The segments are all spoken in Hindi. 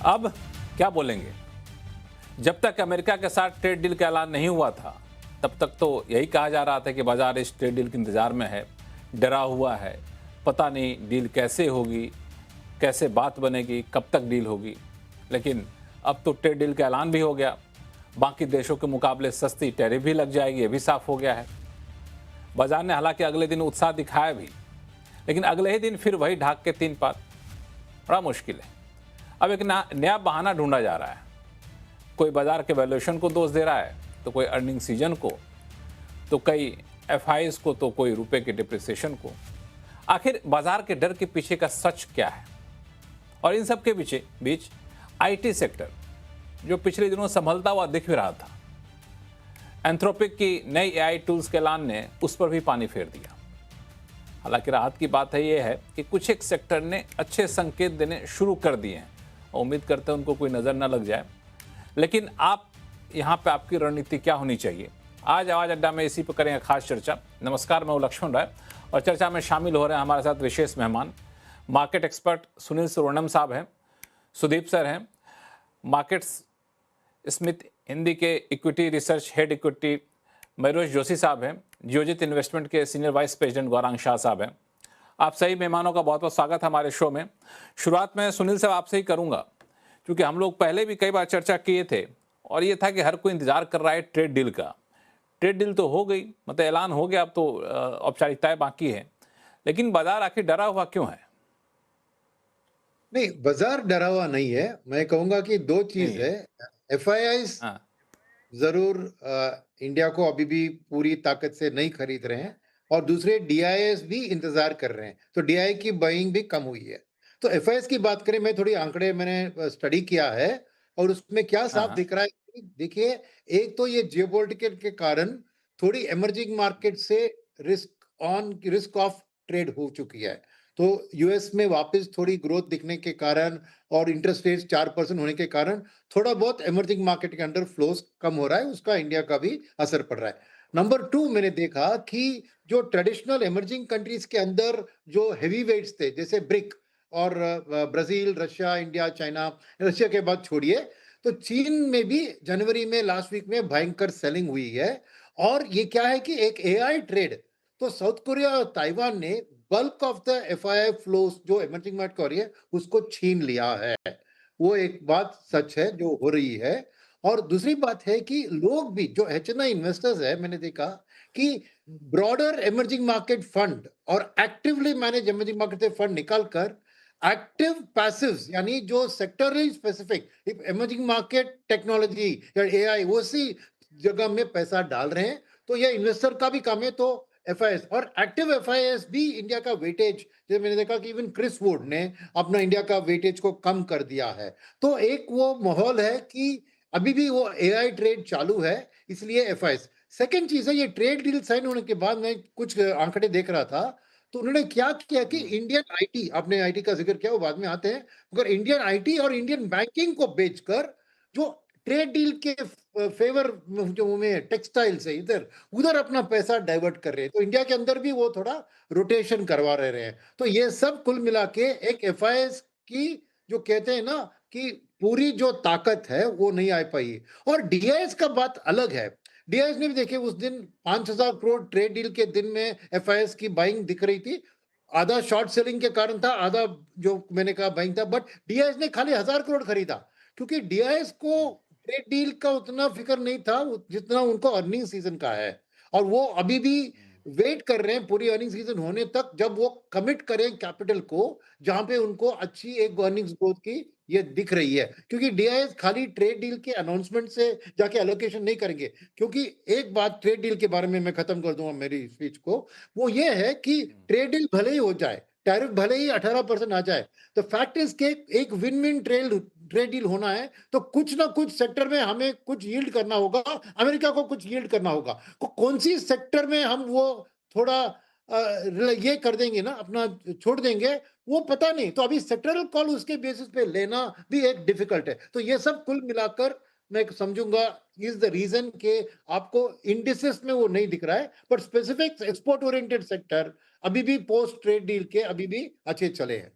अब क्या बोलेंगे? जब तक अमेरिका के साथ ट्रेड डील का ऐलान नहीं हुआ था, तब तक तो यही कहा जा रहा था कि बाजार इस ट्रेड डील के इंतजार में है, डरा हुआ है, पता नहीं डील कैसे होगी, कैसे बात बनेगी, कब तक डील होगी। लेकिन अब तो ट्रेड डील का ऐलान भी हो गया, बाकी देशों के मुकाबले सस्ती टैरिफ भी लग जाएगी, ये भी साफ हो गया है। बाजार ने हालांकि अगले दिन उत्साह दिखाया भी, लेकिन अगले ही दिन फिर वही ढाक के तीन पात। बड़ा मुश्किल है। अब एक नया बहाना ढूंढा जा रहा है। कोई बाजार के वैल्यूएशन को दोष दे रहा है, तो कोई अर्निंग सीजन को, तो कई एफआईज को, तो कोई रुपए के डिप्रिसिएशन को। आखिर बाजार के डर के पीछे का सच क्या है? और इन सब के बीच आईटी सेक्टर, जो पिछले दिनों संभलता हुआ दिख भी रहा था, एंथ्रोपिक की नई एआई टूल्स के ऐलान ने उस पर भी पानी फेर दिया। हालांकि राहत की बात है यह है कि कुछ एक सेक्टर ने अच्छे संकेत देने शुरू कर दिए हैं और उम्मीद करते हैं उनको कोई नज़र न लग जाए। लेकिन आप यहाँ पे आपकी रणनीति क्या होनी चाहिए? आज आवाज अड्डा में इसी पर करेंगे खास चर्चा। नमस्कार, मैं हूं लक्ष्मण राय और चर्चा में शामिल हो रहे हैं हमारे साथ विशेष मेहमान, मार्केट एक्सपर्ट सुनील सुवर्णम साहब हैं, सुदीप सर हैं, मार्केट्स स्मिथ हिंदी के equity research head equity Mayuresh Joshi साहब हैं, जियोजित इन्वेस्टमेंट के senior vice president Gaurang Shah साहब हैं। आप सही मेहमानों का बहुत बहुत स्वागत है हमारे शो में। शुरुआत में सुनील साहब आपसे ही करूंगा, क्योंकि हम लोग पहले भी कई बार चर्चा किए थे और ये था कि हर कोई इंतजार कर रहा है ट्रेड डील का। ट्रेड डील तो हो गई, मतलब ऐलान हो गया, अब तो औपचारिकताएं बाकी है, लेकिन बाजार आखिर डरा हुआ क्यों है? नहीं, बाजार डरा हुआ नहीं है। मैं कहूंगा कि दो चीज है। एफआईआईज हाँ, जरूर इंडिया को अभी भी पूरी ताकत से नहीं खरीद रहे हैं और दूसरे डीआईएस भी इंतजार कर रहे हैं, तो डीआई की बाइंग भी कम हुई है। तो एफआईआईज की बात करें, मैं थोड़ी आंकड़े मैंने स्टडी किया है और उसमें क्या हाँ, साफ हाँ, दिख रहा है कि देखिए, एक तो ये जियोपॉलिटिकल के कारण थोड़ी इमर्जिंग मार्केट से रिस्क ऑफ ट्रेड हो चुकी है। तो यूएस में वापस थोड़ी ग्रोथ दिखने के कारण और इंटरेस्ट रेट 4% होने के कारण थोड़ा बहुत इमर्जिंग मार्केट के अंदर फ्लोस कम हो रहा है, उसका इंडिया का भी असर पड़ रहा है। नंबर 2, मैंने देखा कि जो ट्रेडिशनल इमर्जिंग कंट्रीज के अंदर जो हेवी वेट्स थे, जैसे ब्रिक और Brazil, Russia, India, China, Russia के बाद छोड़िए, तो चीन में भी जनवरी में लास्ट वीक में भयंकर सेलिंग हुई है। और ये क्या है कि एक एआई ट्रेड, तो साउथ कोरिया और ताइवान ने bulk of the FII flows जो इमर्जिंग मार्केट को हो रही है उसको छीन लिया है। वो एक बात सच है जो हो रही है। और दूसरी बात है कि लोग भी जो एचएनआई इन्वेस्टर्स है, मैंने देखा कि ब्रॉडर इमर्जिंग मार्केट फंड और एक्टिवली मैनेज इमर्जिंग मार्केट से फंड निकालकर एक्टिव पैसिव्स, यानी जो सेक्टरली स्पेसिफिक इमर्जिंग मार्केट टेक्नोलॉजी या एआई उसी जगह में पैसा डाल रहे हैं। तो ये इन्वेस्टर का भी काम है। तो एफआईएस और एक्टिव एफआईएस भी इंडिया का वेटेज, जैसे मैंने देखा कि इवन क्रिस वुड ने अपना इंडिया का वेटेज को कम कर दिया है। तो एक वो माहौल है कि अभी भी वो एआई ट्रेड चालू है, इसलिए एफआईएस। सेकंड चीज है, ये ट्रेड डील साइन होने के बाद मैं कुछ आंकड़े देख रहा था, तो उन्होंने क्या किया कि इंडियन आईटी, आपने आईटी का जिक्र किया, वो बाद में आते हैं, मगर इंडियन आईटी और इंडियन बैंकिंग को बेचकर जो ट्रेड डील के फेवर जो में टेक्सटाइल से इधर उधर अपना पैसा डाइवर्ट कर रहे हैं, तो इंडिया के अंदर भी वो थोड़ा रोटेशन करवा रहे हैं। तो ये सब कुल मिला के एक एफआईएस की, जो कहते हैं ना कि पूरी जो ताकत है वो नहीं आ पाई। और डीआईएस का बात अलग है। डीआईएस ने भी देखिए उस दिन 5,000 करोड़ ट्रेड डील के दिन में एफआईएस की बाइंग दिख रही थी। आधा शॉर्ट सेलिंग के कारण था, आधा जो मैंने कहा बाइंग था, बट डीआईएस ने खाली 1,000 करोड़ खरीदा, क्योंकि डीआईएस को ट्रेड डील का उतना फिक्र नहीं था जितना उनको अर्निंग सीजन का है। और वो अभी भी वेट कर रहे हैं पूरी अर्निंग सीजन होने तक, जब वो कमिट करें कैपिटल को, जहां पे उनको अच्छी एक अर्निंग्स ग्रोथ की ये दिख रही है। क्योंकि डीआईएस खाली ट्रेड डील के अनाउंसमेंट से जाके एलोकेशन नहीं करेंगे। क्योंकि एक बात ट्रेड डील के बारे में मैं खत्म कर दूंगा मेरी स्पीच को, वो ये है कि ट्रेड डील भले ही हो जाए, टैरिफ भले ही 18% आ जाए, तो फैक्ट इज के एक विन विन ट्रेड डील होना है तो कुछ ना कुछ सेक्टर में हमें कुछ यील्ड करना होगा, अमेरिका को कुछ यील्ड करना होगा। कौन सी सेक्टर में हम वो थोड़ा ये कर देंगे ना, अपना छोड़ देंगे, वो पता नहीं। तो अभी सेक्टरल कॉल उसके बेसिस पे लेना भी एक डिफिकल्ट है। तो ये सब कुल मिलाकर मैं समझूंगा इज द रीजन के आपको इंडिसेस में वो नहीं दिख रहा है, but specific export oriented sector अभी भी पोस्ट ट्रेड डील के अभी भी अच्छे चले हैं।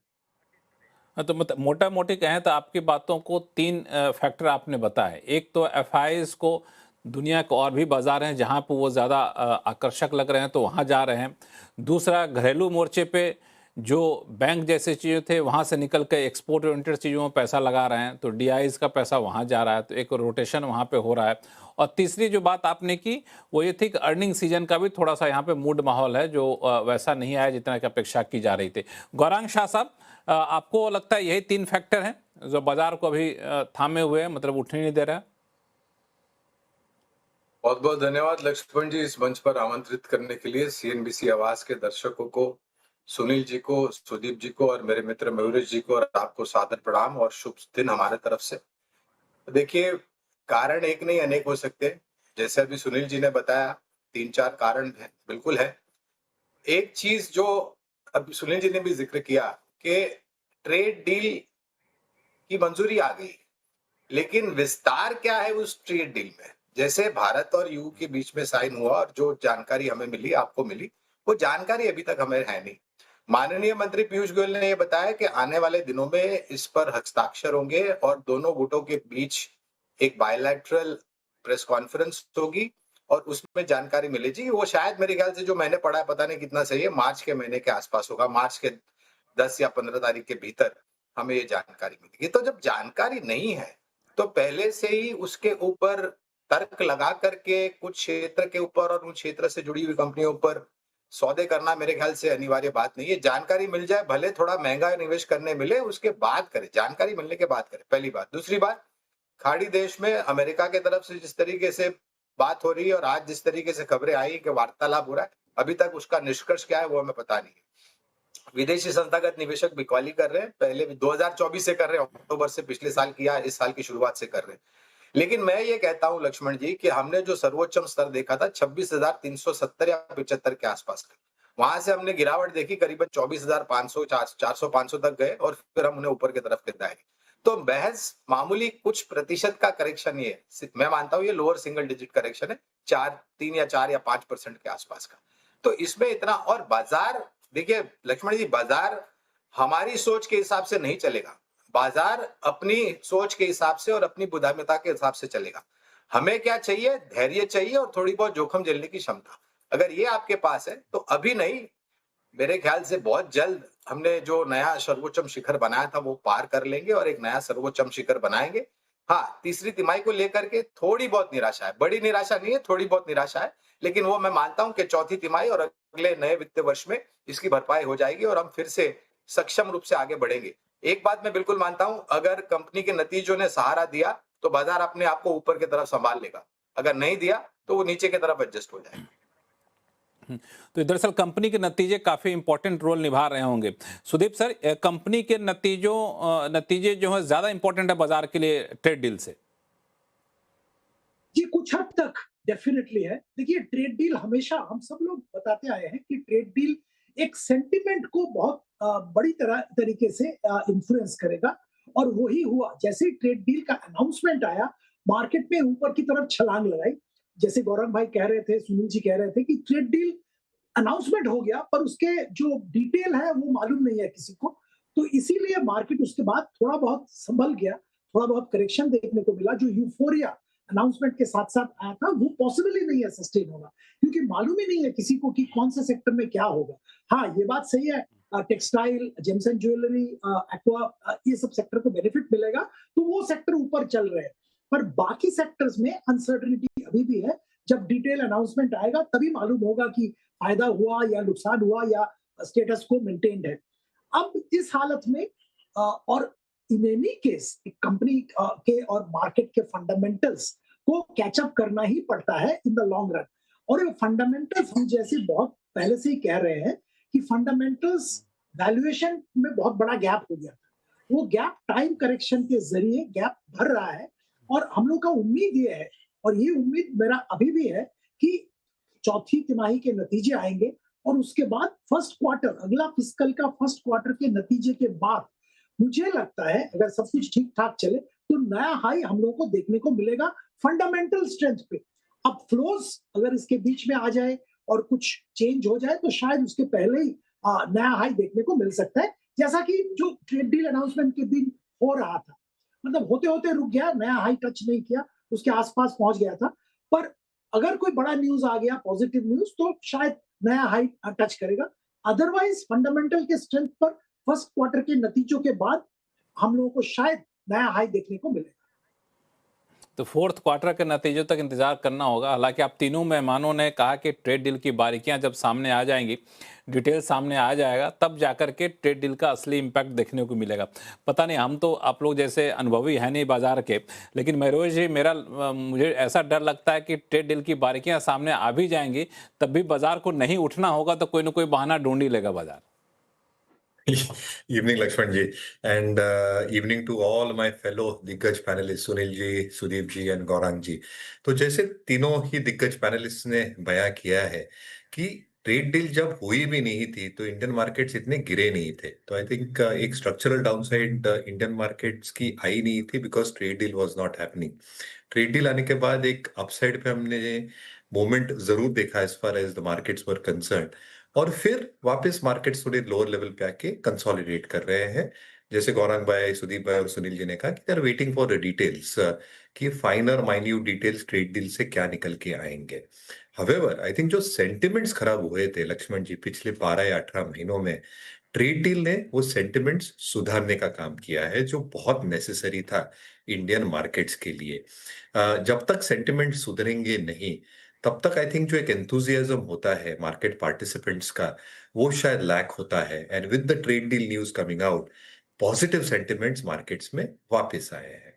हाँ, तो मतलब मोटा मोटी कहें तो आपकी बातों को तीन फैक्टर आपने बताए। एक तो एफआईआईज को दुनिया के और भी बाजार हैं जहां पर वो ज़्यादा आकर्षक लग रहे हैं तो वहां जा रहे हैं। दूसरा, घरेलू मोर्चे पे जो बैंक जैसे चीज़ें थे वहां से निकल कर एक्सपोर्ट ओरिएंटेड चीज़ों में पैसा लगा रहे हैं, तो डीआईज का पैसा वहां जा रहा है, तो एक रोटेशन वहां पे हो रहा है। और तीसरी जो बात आपने की वो ये थी कि अर्निंग सीजन का भी थोड़ा सा यहाँ पे मूड माहौल है जो वैसा नहीं आया जितना की अपेक्षा की जा रही थी। गौरांग शाह साहब, आपको लगता है यही तीन फैक्टर हैं जो बाजार को अभी थामे हुए हैं, मतलब उठने नहीं दे रहा है? बहुत बहुत धन्यवाद लक्ष्मण जी, इस मंच पर आमंत्रित करने के लिए। सीएनबीसी आवाज के दर्शकों को, सुनील जी को, सुदीप जी को और मेरे मित्र मयूरेश जी को और आपको सादर प्रणाम और शुभ दिन हमारे तरफ से। देखिए, कारण एक नहीं अनेक हो सकते हैं। जैसे अभी सुनील जी ने बताया, 3-4 कारण हैं, बिल्कुल है। एक चीज जो अभी सुनील जी ने भी जिक्र किया कि ट्रेड डील की मंजूरी आ गई, लेकिन विस्तार क्या है उस ट्रेड डील में? जैसे भारत और यूके के बीच में साइन हुआ और जो जानकारी हमें मिली, आपको मिली, वो जानकारी अभी तक हमें है नहीं। माननीय मंत्री पीयूष गोयल ने ये बताया कि आने वाले दिनों में इस पर हस्ताक्षर होंगे और दोनों गुटों के बीच एक बायलैटरल प्रेस कॉन्फ्रेंस होगी और उसमें जानकारी मिलेगी। वो शायद मेरे ख्याल से जो मैंने पढ़ा है, पता नहीं कितना सही है, मार्च के महीने के आसपास होगा। मार्च के 10 या 15 तारीख के भीतर हमें ये जानकारी मिलेगी। तो जब जानकारी नहीं है तो पहले से ही उसके ऊपर तर्क लगा करके कुछ क्षेत्र के ऊपर और उन क्षेत्र से जुड़ी हुई कंपनियों पर सौदे करना मेरे ख्याल से अनिवार्य बात नहीं है। जानकारी मिल जाए, भले थोड़ा महंगा निवेश करने मिले, उसके बाद करें, जानकारी मिलने के बाद करें, पहली बात। दूसरी बात, खाड़ी देश में अमेरिका के तरफ से जिस तरीके से बात हो रही है और आज जिस तरीके से खबरें आई कि वार्तालाप हो रहा है, अभी तक उसका निष्कर्ष क्या है वो हमें पता नहीं है। विदेशी संस्थागत निवेशक बिकवाली कर रहे हैं, पहले भी 2024 से कर रहे हैं, अक्टूबर से पिछले साल किया, इस साल की शुरुआत से कर रहे हैं। लेकिन मैं ये कहता हूं लक्ष्मण जी कि हमने जो सर्वोच्चम स्तर देखा था 26,370 या 75 के आसपास का, वहां से हमने गिरावट देखी, करीबन 24,500, 400-500 तक गए और फिर हम उन्हें ऊपर की तरफ गिराए। तो महज मामूली कुछ प्रतिशत का करेक्शन ये है, मैं मानता हूं ये लोअर सिंगल डिजिट करेक्शन है, 3 या 4 या 5% के आसपास का। तो इसमें इतना, और बाजार देखिए लक्ष्मण जी, बाजार हमारी सोच के हिसाब से नहीं चलेगा, बाजार अपनी सोच के हिसाब से और अपनी बुद्धिमत्ता के हिसाब से चलेगा। हमें क्या चाहिए? धैर्य चाहिए और थोड़ी बहुत जोखिम झेलने की क्षमता। अगर ये आपके पास है तो अभी नहीं, मेरे ख्याल से बहुत जल्द हमने जो नया सर्वोच्चम शिखर बनाया था वो पार कर लेंगे और एक नया सर्वोच्चम शिखर बनाएंगे। हाँ, तीसरी तिमाही को लेकर के थोड़ी बहुत निराशा है, बड़ी निराशा नहीं है, थोड़ी बहुत निराशा है, लेकिन वो मैं मानता हूं कि चौथी तिमाही और अगले नए वित्त वर्ष में इसकी भरपाई हो जाएगी और हम फिर से सक्षम रूप से आगे बढ़ेंगे। एक बात मैं बिल्कुल मानता हूं, अगर कंपनी के नतीजों ने सहारा दिया तो बाजार अपने आप को ऊपर की तरफ संभाल लेगा, अगर नहीं दिया तो वो नीचे की तरफ एडजस्ट हो जाएगा। तो दरअसल कंपनी के नतीजे काफी इंपॉर्टेंट रोल निभा रहे होंगे। सुदीप सर, कंपनी के नतीजे जो है ज्यादा इंपॉर्टेंट है बाजार के लिए ट्रेड डील से? जी, कुछ हद तक डेफिनेटली है। देखिए, ट्रेड डील हमेशा हम सब लोग बताते आए हैं कि ट्रेड डील एक सेंटिमेंट को बहुत बड़ी तरीके से इन्फ्लुएंस करेगा और वही हुआ। जैसे ही ट्रेड डील का अनाउंसमेंट आया, मार्केट में ऊपर की तरफ छलांग लगाई। जैसे गौरव भाई कह रहे थे, सुनील जी कह रहे थे कि ट्रेड डील अनाउंसमेंट हो गया पर उसके जो डिटेल है वो मालूम नहीं है किसी को, तो इसीलिए मार्केट उसके बाद थोड़ा बहुत संभल गया, थोड़ा बहुत करेक्शन देखने को मिला। जो यूफोरिया अनाउंसमेंट के साथ साथ आया था वो पॉसिबल ही नहीं है सस्टेन होना, क्योंकि मालूम ही नहीं है किसी को कि कौन से सेक्टर में क्या होगा। हाँ, ये बात सही है, textile, James and jewellery, aqua, ये सब सेक्टर को बेनिफिट मिलेगा, तो वो सेक्टर ऊपर चल रहे हैं। पर बाकी सेक्टर्स में अनसर्टेनिटी अभी भी है। जब डिटेल अनाउंसमेंट आएगा तभी मालूम होगा कि फायदा हुआ या नुकसान हुआ या स्टेटस को मेंटेन्ड है। अब इस हालत में और इन एनी केस कंपनी के और मार्केट के फंडामेंटल्स को कैचअप करना ही पड़ता है इन द लॉन्ग रन। और ये फंडामेंटल्स हम जैसे बहुत पहले से ही कह रहे हैं कि फंडामेंटल्स वैल्यूएशन में बहुत बड़ा गैप हो गया था। वो गैप टाइम करेक्शन के जरिए गैप भर रहा है और हम लोग का उम्मीद ये है, और ये उम्मीद मेरा अभी भी है, कि चौथी तिमाही के नतीजे आएंगे और उसके बाद फर्स्ट क्वार्टर, अगला फिस्कल का फर्स्ट क्वार्टर के नतीजे के बाद मुझे लगता है अगर सब कुछ ठीक ठाक चले तो नया हाई हम लोगों को देखने को मिलेगा फंडामेंटल स्ट्रेंथ पे। अब फ्लोज अगर इसके बीच में आ जाए और कुछ चेंज हो जाए तो शायद उसके पहले ही नया हाई देखने को मिल सकता है। जैसा कि जो ट्रेड डील अनाउंसमेंट के दिन हो रहा था, मतलब होते होते रुक गया, नया हाई टच नहीं किया, उसके आसपास पहुंच गया था। पर अगर कोई बड़ा न्यूज आ गया, पॉजिटिव न्यूज, तो शायद नया हाई टच करेगा। अदरवाइज फंडामेंटल के स्ट्रेंथ पर फर्स्ट क्वार्टर के नतीजों के बाद हम लोगों को शायद नया हाई देखने को मिलेगा। तो फोर्थ क्वार्टर के नतीजों तक इंतजार करना होगा। हालांकि आप तीनों मेहमानों ने कहा कि ट्रेड डील की बारीकियां जब सामने आ जाएंगी, डिटेल सामने आ जाएगा, तब जाकर के ट्रेड डील का असली इम्पैक्ट देखने को मिलेगा। पता नहीं, हम तो आप लोग जैसे अनुभवी हैं नहीं बाजार के, लेकिन मयूर जी, मुझे ऐसा डर लगता है कि ट्रेड डील की बारीकियां सामने आ भी जाएंगी, तब भी बाजार को नहीं उठना होगा, तो कोई ना कोई बहाना ढूंढ ही लेगा बाजार। Evening, Lakshman ji, and evening to all my fellow दिग्गज पैनलिस्ट सुनील जी, सुदीप जी एंड गौरांग जी। तो जैसे तीनों ही दिग्गज पैनलिस्ट ने बयां किया है कि ट्रेड डील जब हुई भी नहीं थी तो इंडियन मार्केट्स इतने गिरे नहीं थे। तो आई थिंक एक स्ट्रक्चरल डाउनसाइड इंडियन मार्केट्स की आई नहीं थी because trade deal was not happening. Trade deal आने के बाद एक अपसाइड पे हमने मोमेंट जरूर देखा as far as the markets were concern, और फिर वापस मार्केट्स थोड़े लोअर लेवल पे आके कंसोलिडेट कर रहे हैं। जैसे गौरांग भाई, सुदीप भाई और सुनील जी ने कहा कि they are waiting for details, कि finer minute details trade deal से क्या निकल के आएंगे। हवेवर आई थिंक जो सेंटिमेंट्स खराब हुए थे लक्ष्मण जी पिछले 12 या 18 महीनों में, ट्रेड डील ने वो सेंटिमेंट्स सुधारने का काम किया है, जो बहुत नेसेसरी था इंडियन मार्केट्स के लिए। जब तक सेंटिमेंट सुधरेंगे नहीं, तब तक आई थिंक जो एक एंथुजियाज्म होता है मार्केट पार्टिसिपेंट्स का, वो शायद लैक होता है। And with the trade deal news coming out, positive sentiments markets में वापस आए हैं।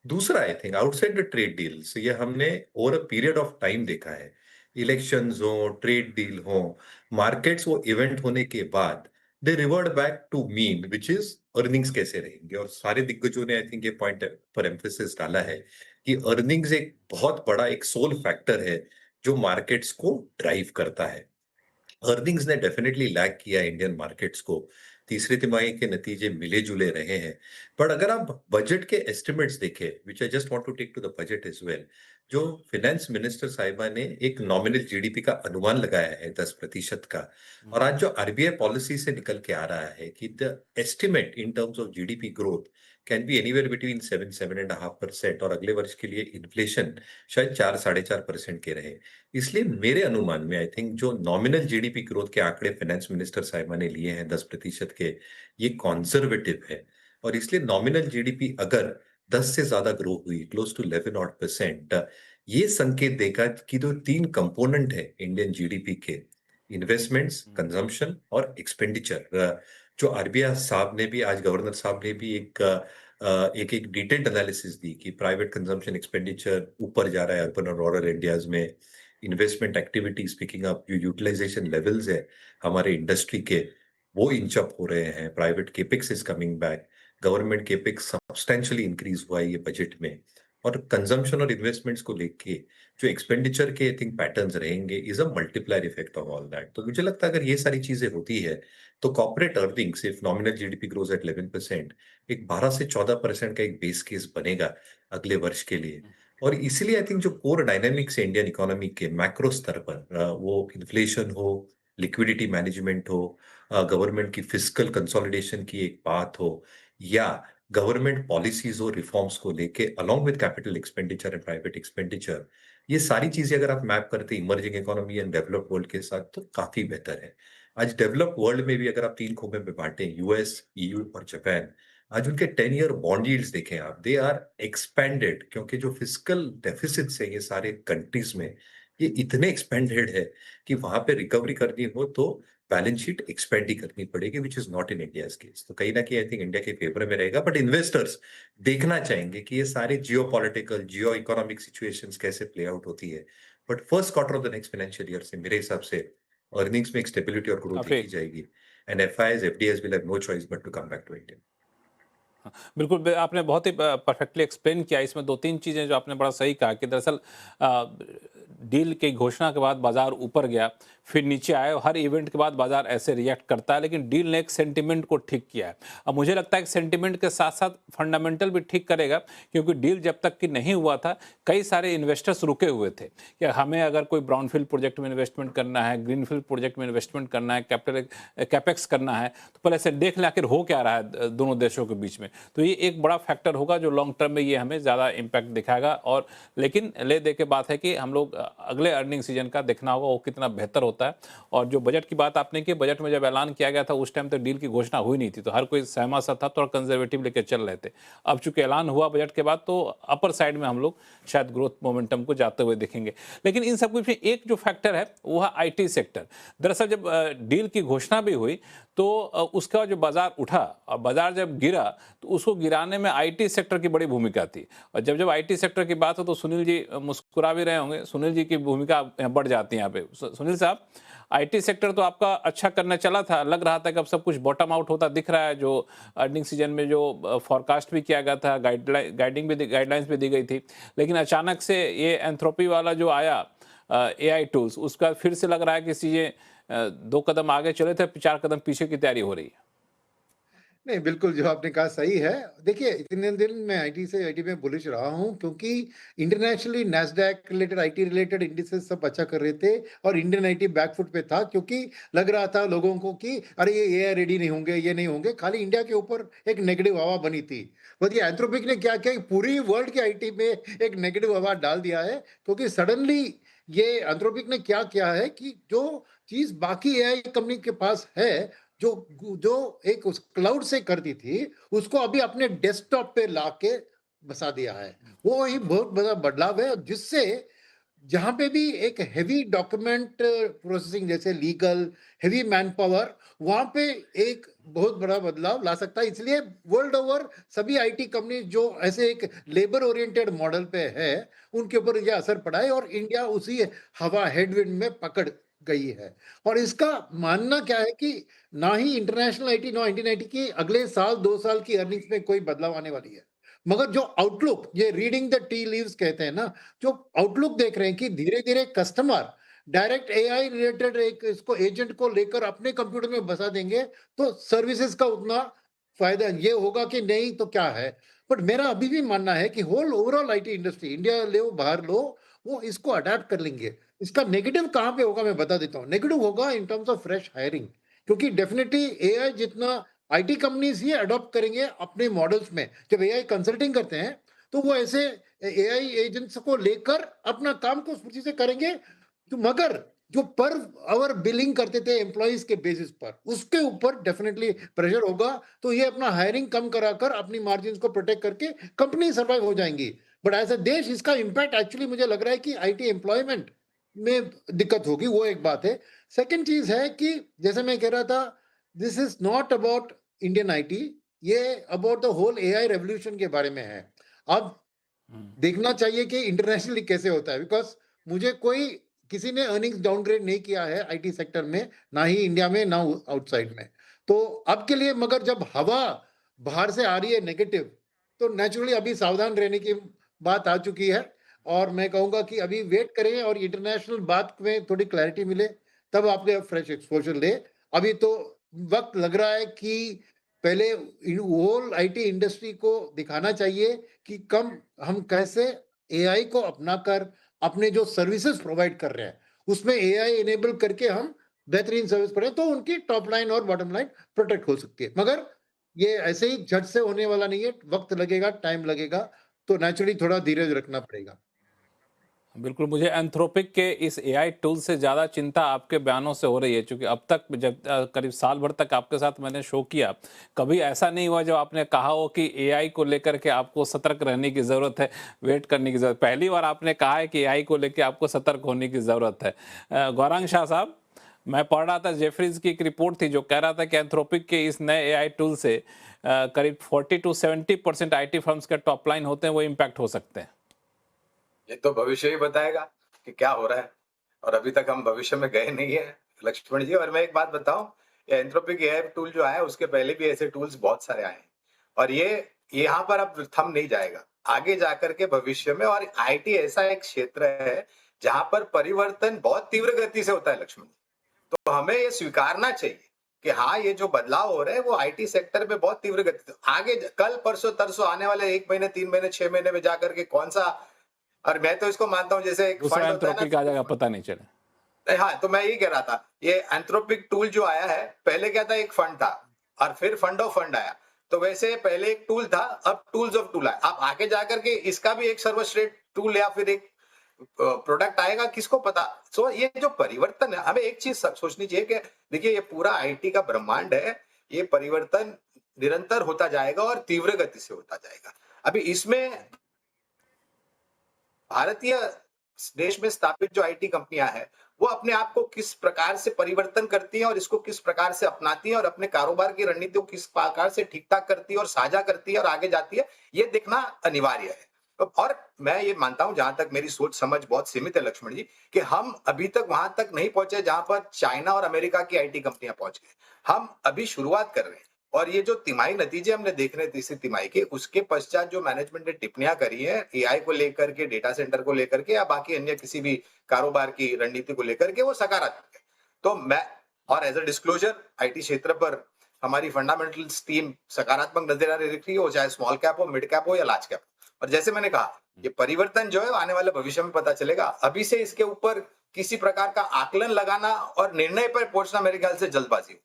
दूसरा, I think outside the trade deals, ये हमने over a period of time देखा है, इलेक्शंस हो, ट्रेड डील हो, मार्केट्स वो इवेंट होने के बाद they revert back to mean, which is earnings कैसे रहेंगे। और सारे दिग्गजों ने आई थिंक ये पॉइंट पर एम्फेसिस डाला है कि अर्निंग्स एक बहुत बड़ा एक सोल फैक्टर है जो मार्केट्स को ड्राइव करता है। अर्निंग्स ने डेफिनेटली लैग किया इंडियन मार्केट्स को, तीसरी तिमाही के नतीजे मिले जुले रहे हैं। पर अगर आप बजट के एस्टिमेट्स देखें, which I just want to take to the budget as well, जो फाइनेंस मिनिस्टर साहिबा ने एक नॉमिनल जीडीपी का अनुमान लगाया है 10% का, और आज जो आरबीआई पॉलिसी से निकल के आ रहा है कि the estimate in terms of GDP growth can be anywhere between 7-7.5%, और अगले वर्ष के लिए इन्फ्लेशन शायद 4-4.5% के रहे। इसलिए मेरे अनुमान में आई थिंक जो नॉमिनल जीडीपी ग्रोथ के आंकड़े फाइनेंस मिनिस्टर साहिबा ने लिए हैं 10% के, ये कॉन्जर्वेटिव है। और इसलिए नॉमिनल जीडीपी अगर 10 से ज्यादा ग्रो हुई, क्लोज टू 11%, ये संकेत देगा कि जो 3 कंपोनेंट है इंडियन जीडीपी के, इन्वेस्टमेंट्स, कंजम्पशन और एक्सपेंडिचर, जो आरबीआई साहब ने भी, आज गवर्नर साहब ने भी एक डिटेल्ड एनालिसिस दी कि प्राइवेट कंजम्पशन एक्सपेंडिचर ऊपर जा रहा है अर्बन और रूरल इंडियाज में, इन्वेस्टमेंट एक्टिविटीज पिकिंग अप, जो यूटिलाइजेशन लेवल्स है हमारे इंडस्ट्री के, वो इंच अप हो रहे हैं, private capex is coming back, government capex substantially increase हुआ है ये बजट में। और कंजम्पशन और इन्वेस्टमेंट्स को लेके जो एक्सपेंडिचर के आई थिंक पैटर्न्स रहेंगे is a multiplier effect of all that. तो मुझे लगता है अगर ये सारी चीजें होती है तो corporate earnings, if nominal GDP grows at 11%, एक 12 से 14% का एक बेस केस बनेगा अगले वर्ष के लिए। और इसीलिए आई थिंक जो कोर डायनामिक्स है इंडियन इकोनॉमी के मैक्रो स्तर पर, वो इन्फ्लेशन हो, लिक्विडिटी मैनेजमेंट हो, गवर्नमेंट की फिस्कल कंसोलिडेशन की एक बात हो, या गवर्नमेंट पॉलिसीज हो रिफॉर्म्स को लेके along with capital expenditure and private expenditure, ये सारी चीजें अगर आप मैप करते emerging economy and developed world के साथ, तो काफी बेहतर है। आज डेवलप्ड वर्ल्ड में भी अगर आप 3 खोमे में बांटे, यूएस, ईयू और जापान, आज उनके 10 ईयर बॉन्ड यील्ड्स देखें आप, दे आर एक्सपेंडेड, क्योंकि जो फिस्कल डेफिसिट्स है ये सारे कंट्रीज में, ये इतने एक्सपेंडेड है कि वहां पे रिकवरी करनी हो तो बैलेंस शीट एक्सपेंड ही करनी पड़ेगी, which is not in India case. तो कहीं ना कहीं आई थिंक इंडिया के फेवर में रहेगा, बट इन्वेस्टर्स देखना चाहेंगे कि ये सारे जियो पॉलिटिकल, जियो इकोनॉमिक सिचुएशंस कैसे प्ले आउट होती है। But first quarter of the next financial year से मेरे हिसाब से अर्निंग्स में एक स्टेबिलिटी और ग्रोथ देखी जाएगी, and FIIs, FDIs will have no choice but to come back to India. बिल्कुल, आपने बहुत ही परफेक्टली एक्सप्लेन किया। इसमें 2-3 चीज़ें जो आपने बड़ा सही कहा कि दरअसल डील की घोषणा के बाद बाजार ऊपर गया, फिर नीचे आया। हर इवेंट के बाद बाजार ऐसे रिएक्ट करता है, लेकिन डील ने एक सेंटिमेंट को ठीक किया है। अब मुझे लगता है कि सेंटिमेंट के साथ साथ फंडामेंटल भी ठीक करेगा, क्योंकि डील जब तक कि नहीं हुआ था कई सारे इन्वेस्टर्स रुके हुए थे कि हमें अगर कोई ब्राउनफील्ड प्रोजेक्ट में इन्वेस्टमेंट करना है, ग्रीनफील्ड प्रोजेक्ट में इन्वेस्टमेंट करना है, कैपेक्स करना है, तो पहले से देख लें आखिर हो क्या रहा है दोनों देशों के बीच में। तो ये एक बड़ा फैक्टर होगा जो लॉन्ग टर्म में ये हमें ज़्यादा इम्पैक्ट दिखाएगा। और लेकिन ले दे के बात है कि हम लोग अगले अर्निंग सीजन का देखना होगा वो कितना बेहतर होता है। और जो बजट की बात आपने की, बजट में जब ऐलान किया गया था उस टाइम तो डील की घोषणा हुई नहीं थी, तो हर कोई सहमा सा था, थोड़ा कंजर्वेटिव लेके चल रहे थे। अब चूंकि ऐलान हुआ बजट के बाद, तो अपर साइड में हम लोग शायद ग्रोथ मोमेंटम को जाते हुए देखेंगे। लेकिन इन सब कुछ में एक जो फैक्टर है वो है IT सेक्टर। दरअसल जब डील की घोषणा भी हुई तो उसका जो बाजार उठा और बाजार जब गिरा तो उसको गिराने में IT सेक्टर की बड़ी भूमिका थी। और जब IT सेक्टर की बात हो तो सुनील जी मुस्कुरा भी रहे होंगे, सुनील जी की भूमिका बढ़ जाती है यहाँ पे। सुनील साहब, IT सेक्टर तो आपका अच्छा करने चला था, लग रहा था कि अब सब कुछ बॉटम आउट होता दिख रहा है। जो अर्निंग सीजन में जो फॉरकास्ट भी किया गया था, गाइडलाइंस भी दी गई थी, लेकिन अचानक से ये एंथ्रोपी वाला जो आया AI टूल्स, उसका फिर से लग रहा है कि चीजें 2 कदम आगे चले थे, 4 कदम पीछे की तैयारी हो रही है। नहीं, बिल्कुल जो आपने कहा सही है। देखिए, इतने दिन मैं आईटी में बुलिश रहा हूँ, क्योंकि internationally Nasdaq related, IT related indices सब अच्छा कर रहे थे और इंडियन आईटी बैकफुट पे था, क्योंकि लग रहा था लोगों को कि अरे ये एआई रेडी नहीं होंगे, ये नहीं होंगे। खाली इंडिया के ऊपर एक नेगेटिव हवा बनी थी। बट ये एंथ्रोपिक ने क्या किया कि पूरी वर्ल्ड की आईटी में एक नेगेटिव हवा डाल दिया है, क्योंकि सडनली ये एंथ्रोपिक ने क्या किया है कि जो चीज बाकी एआई कंपनी के पास है, जो जो एक उस क्लाउड से करती थी, उसको अभी अपने डेस्कटॉप पे लाके बसा दिया है। वो ही बहुत बड़ा बदलाव है, जिससे जहां पे भी एक हेवी डॉक्यूमेंट प्रोसेसिंग जैसे लीगल हेवी मैन पावर, वहां पे एक बहुत बड़ा बदलाव ला सकता है। इसलिए वर्ल्ड ओवर सभी आईटी कंपनी जो ऐसे एक लेबर ओरिएंटेड मॉडल पे है, उनके ऊपर यह असर पड़ा है और इंडिया उसी हवा हेडविंड में पकड़ गई है। और इसका मानना क्या है कि ना ही इंटरनेशनल आईटी ना इंडियन आईटी की अगले साल 2 साल की अर्निंग्स में कोई बदलाव आने वाली है। मगर जो आउटलुक, ये रीडिंग द टी लीव्स कहते हैं ना, जो आउटलुक देख रहे हैं कि धीरे धीरे कस्टमर डायरेक्ट एआई रिलेटेड एक इसको एजेंट को लेकर अपने कंप्यूटर में बसा देंगे, तो सर्विसेज का उतना फायदा ये होगा कि नहीं तो क्या है। बट मेरा अभी भी मानना है कि whole overall IT industry, India लो बाहर लो, वो इसको अडेप्ट कर लेंगे। इसका नेगेटिव कहां पे होगा मैं बता देता हूँ। नेगेटिव होगा इन टर्म्स ऑफ फ्रेश हायरिंग, क्योंकि डेफिनेटली एआई जितना आईटी कंपनीज ये अडॉप्ट करेंगे अपने मॉडल्स में। जब एआई कंसल्टिंग करते हैं तो वो ऐसे एआई एजेंट्स को लेकर अपना काम को स्फूर्ति से करेंगे। तो मगर जो पर आवर बिलिंग करते थे एम्प्लॉइज के बेसिस पर, उसके ऊपर डेफिनेटली प्रेशर होगा। तो ये अपना हायरिंग कम कराकर अपनी मार्जिन को प्रोटेक्ट करके कंपनी सर्वाइव हो जाएंगी। बट एज अ देश इसका इंपैक्ट एक्चुअली मुझे लग रहा है कि आईटी एम्प्लॉयमेंट में दिक्कत होगी, वो एक बात है। सेकंड चीज है कि जैसे मैं कह रहा था, this is not about Indian IT, ये about the whole AI revolution के बारे में है। अब देखना चाहिए कि इंटरनेशनली कैसे होता है, बिकॉज मुझे कोई किसी ने अर्निंग्स डाउनग्रेड नहीं किया है आईटी सेक्टर में, ना ही इंडिया में ना आउटसाइड में। तो अब के लिए मगर जब हवा बाहर से आ रही है नेगेटिव, तो नेचुरली अभी सावधान रहने की बात आ चुकी है। और मैं कहूंगा कि अभी वेट करें और इंटरनेशनल बात में थोड़ी क्लैरिटी मिले, तब आपके फ्रेश एक्सपोजर ले। अभी तो वक्त लग रहा है कि पहले होल आईटी इंडस्ट्री को दिखाना चाहिए कि कम हम कैसे एआई को अपनाकर अपने जो सर्विसेज प्रोवाइड कर रहे हैं उसमें एआई इनेबल करके हम बेहतरीन सर्विस करें, तो उनकी टॉप लाइन और बॉटम लाइन प्रोटेक्ट हो सकती है। मगर ये ऐसे ही झट से होने वाला नहीं है, वक्त लगेगा, टाइम लगेगा, तो नेचुरली थोड़ा धीरज रखना पड़ेगा। बिल्कुल, मुझे एंथ्रोपिक के इस एआई टूल से ज़्यादा चिंता आपके बयानों से हो रही है, क्योंकि अब तक जब करीब साल भर तक आपके साथ मैंने शो किया, कभी ऐसा नहीं हुआ जब आपने कहा हो कि एआई को लेकर के आपको सतर्क रहने की ज़रूरत है, वेट करने की ज़रूरत। पहली बार आपने कहा है कि एआई को लेकर आपको सतर्क होने की ज़रूरत है। गौरांग शाह साहब, मैं पढ़ रहा था जेफरीज की एक रिपोर्ट थी जो कह रहा था कि एंथ्रोपिक के इस नए एआई टूल से करीब 40 to 70% आईटी फर्म्स के टॉप लाइन होते हैं वो इम्पैक्ट हो सकते हैं। ये तो भविष्य ही बताएगा कि क्या हो रहा है, और अभी तक हम भविष्य में गए नहीं है लक्ष्मण जी। और मैं एक बात बताऊं, ये एंथ्रोपिक एआई टूल जो आया उसके पहले भी ऐसे टूल्स बहुत सारे आए हैं, और ये यहाँ पर अब थम नहीं जाएगा आगे जाकर के भविष्य में। और आईटी ऐसा एक क्षेत्र है जहां पर परिवर्तन बहुत तीव्र गति से होता है लक्ष्मण। तो हमें ये स्वीकारना चाहिए कि हाँ, ये जो बदलाव हो रहे हैं वो आईटी सेक्टर में बहुत तीव्र गति से आगे कल परसों तरसों आने वाले 1 महीने 3 महीने 6 महीने में जाकर के कौन सा, और मैं तो इसको मानता हूं जैसे एक दूसरा फंड होता है एंथ्रोपिक आ जाएगा, पता नहीं चले। हाँ, तो मैं यही कह रहा था, ये एंथ्रोपिक टूल जो आया है, पहले क्या था, एक फंड था और फिर फंड ऑफ फंड आया। तो वैसे पहले एक टूल था, अब टूल्स ऑफ टूल आया। अब आगे जाकर के इसका भी एक सर्वश्रेष्ठ टूल या फिर एक प्रोडक्ट आएगा, किसको पता। सो ये जो परिवर्तन है, हमें एक चीज सोचनी चाहिए कि देखिए ये पूरा आईटी का ब्रह्मांड है, ये परिवर्तन निरंतर होता जाएगा और तीव्र गति से होता जाएगा। अभी इसमें भारतीय देश में स्थापित जो आईटी कंपनियां हैं, वो अपने आप को किस प्रकार से परिवर्तन करती हैं और इसको किस प्रकार से अपनाती हैं और अपने कारोबार की रणनीति को किस प्रकार से ठीक ठाक करती है और साझा करती है और आगे जाती है, ये देखना अनिवार्य है। और मैं ये मानता हूं, जहां तक मेरी सोच समझ बहुत सीमित है लक्ष्मण जी, कि हम अभी तक वहां तक नहीं पहुंचे जहां पर चाइना और अमेरिका की आईटी कंपनियां पहुंच गई। हम अभी शुरुआत कर रहे हैं और ये जो तिमाही नतीजे हमने देख रहे हैं तीसरी तिमाही के, उसके पश्चात जो मैनेजमेंट ने टिप्पणियां करी है एआई को लेकर के, डेटा सेंटर को लेकर के या बाकी अन्य किसी भी कारोबार की रणनीति को लेकर के, वो सकारात्मक है। तो मैं, और एज अ डिस्क्लोजर, आईटी क्षेत्र पर हमारी फंडामेंटल्स टीम सकारात्मक नजर आ रही है, वो चाहे स्मॉल कैप हो, मिड कैप हो या लार्ज कैप हो। और जैसे मैंने कहा, ये परिवर्तन जो है आने वाले भविष्य में पता चलेगा। अभी से इसके ऊपर किसी प्रकार का आकलन लगाना और निर्णय पर पहुंचना मेरे ख्याल से जल्दबाजी है।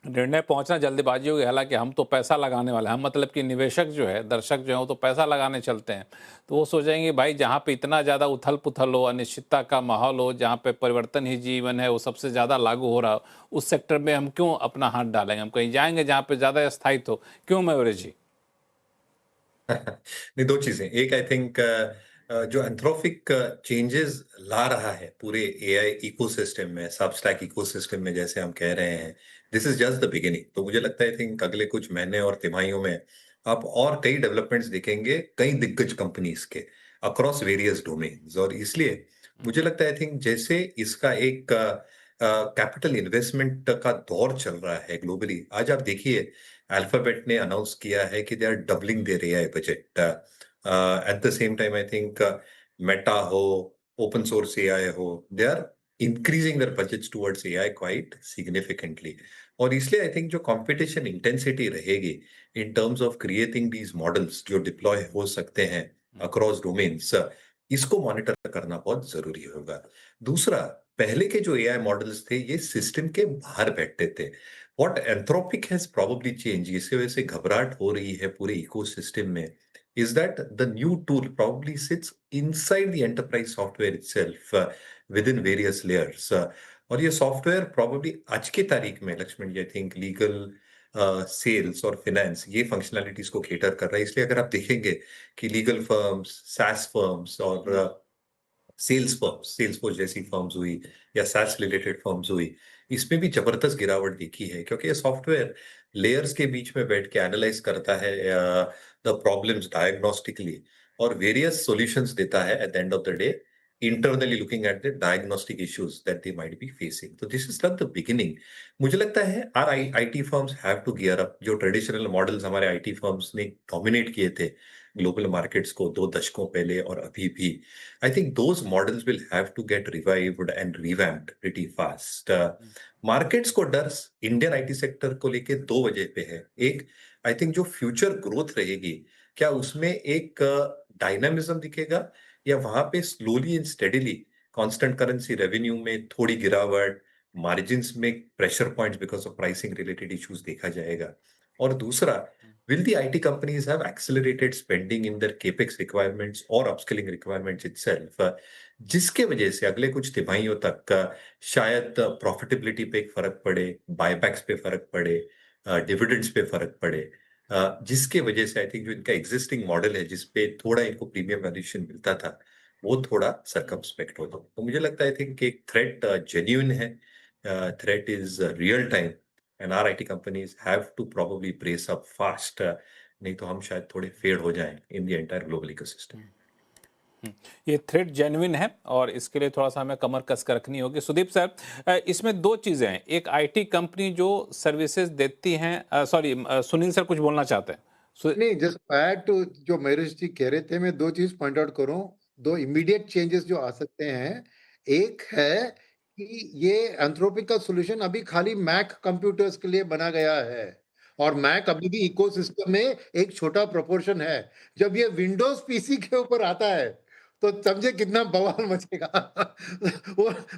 निर्णय पहुंचना जल्दबाजी होगी। हालांकि हम तो पैसा लगाने वाले हैं, हम मतलब कि निवेशक जो है, दर्शक जो है, वो तो पैसा लगाने चलते हैं। तो वो सोचेंगे भाई जहाँ पे इतना ज़्यादा उथल पुथल हो, अनिश्चितता का माहौल हो, जहाँ पे परिवर्तन ही जीवन है, वो सबसे ज़्यादा लागू हो रहा हो, उस सेक्टर में हम क्यों अपना हाथ डालेंगे। हम कहीं जाएंगे जहाँ पे ज़्यादा स्थायित्व हो। क्यों मयूर जी? नहीं, दो चीजें। एक, आई थिंक जो एंथ्रोपिक चेंजेस ला रहा है पूरे एआई इकोसिस्टम में, सबस्टैक इकोसिस्टम में, जैसे हम कह रहे हैं, this is just the beginning. तो मुझे लगता है, आई थिंक अगले कुछ महीने और तिमाहियों में आप और कई डेवलपमेंट्स देखेंगे, कई दिग्गज कंपनीज के अक्रॉस वेरियस डोमेन्स। और इसलिए मुझे लगता है, आई थिंक जैसे इसका एक कैपिटल इन्वेस्टमेंट का दौर चल रहा है ग्लोबली। आज आप देखिए, अल्फाबेट ने अनाउंस किया है कि they are doubling their AI budget. At the same time, I think Meta हो, ओपन सोर्स एआई हो, they are increasing their budgets towards AI quite significantly. और इसलिए आई थिंक जो कंपटीशन इंटेंसिटी रहेगी in terms of creating these models जो डिप्लॉय हो सकते हैं अक्रॉस डोमेन्स, इसको मॉनिटर करना बहुत जरूरी होगा। दूसरा, पहले के जो एआई मॉडल्स थे, ये सिस्टम के बाहर बैठते थे। What Anthropic has probably change, जिसकी वजह से घबराहट हो रही है पूरे इकोसिस्टम में, is that the new tool probably sits inside the enterprise software itself, within various layers. और ये सॉफ्टवेयर probably आज की तारीख में लक्ष्मण जी, आई थिंक लीगल, सेल्स और फाइनेंस, ये फंक्शनैलिटीज को केटर कर रहा है। इसलिए अगर आप देखेंगे कि लीगल फर्म्स, सैस फर्म्स और सेल्सफोर्स जैसी फर्म्स हुई या सैस रिलेटेड फर्म्स हुई, इसमें भी जबरदस्त गिरावट देखी है, क्योंकि ये सॉफ्टवेयर लेयर्स के बीच में बैठ के एनालाइज करता है द प्रॉब्लम्स डायग्नोस्टिकली और वेरियस सॉल्यूशंस देता है at the end of the day, internally looking at the diagnostic issues that they might be facing. तो this is not the beginning. मुझे लगता है our IT firms have to gear up. जो ट्रेडिशनल मॉडल्स हमारे आईटी फर्म्स ने डोमिनेट किए थे ग्लोबल मार्केट्स को 2 दशकों पहले और अभी भी, I think those models will have to get revived and revamped pretty fast. Markets को डर इंडियन आईटी सेक्टर को लेके 2 वजह पे है। एक, आई थिंक जो फ्यूचर ग्रोथ रहेगी, क्या उसमें एक डायनामिज्म दिखेगा या वहां पे slowly and steadily constant currency revenue में थोड़ी गिरावट, मार्जिन्स में pressure points because of pricing related issues देखा जाएगा। और दूसरा, will the IT companies have accelerated spending in their capex requirements और upskilling requirements itself, जिसके वजह से अगले कुछ तिमाहियों तक शायद प्रॉफिटेबिलिटी पे एक फर्क पड़े, बायबैक्स पे फर्क पड़े, डिविडेंड्स पे फर्क पड़े, जिसके वजह से आई थिंक जो इनका एग्जिस्टिंग मॉडल है जिसपे थोड़ा इनको प्रीमियम वैल्यूएशन मिलता था, वो थोड़ा सर्कमस्पेक्ट हो। तो मुझे लगता है, आई थिंक एक थ्रेट जेन्युइन है, threat is real time, and our IT companies have to probably brace up fast, नहीं तो हम शायद थोड़े फेड हो जाएं in the entire global ecosystem। ये थ्रेट जेन्युइन है और इसके लिए थोड़ा सा हमें कमर कस कर रखनी होगी। सुदीप सर, इसमें 2 चीज़ें हैं। एक आईटी कंपनी जो सर्विसेज देती हैं, सॉरी सुनील सर कुछ बोलना चाहते हैं। नहीं, जस्ट ऐड टू जो महेश जी कह रहे थे, मैं 2 चीज पॉइंट आउट करूं। दो इमीडिएट चेंजेस जो आ सकते हैं, एक है कि ये एंथ्रोपिक का सॉल्यूशन अभी खाली मैक कंप्यूटर्स के लिए बना गया है और मैक अभी भी इकोसिस्टम में एक छोटा प्रोपोर्शन है। जब ये विंडोज पीसी के ऊपर आता है तो समझे कितना बवाल मचेगा।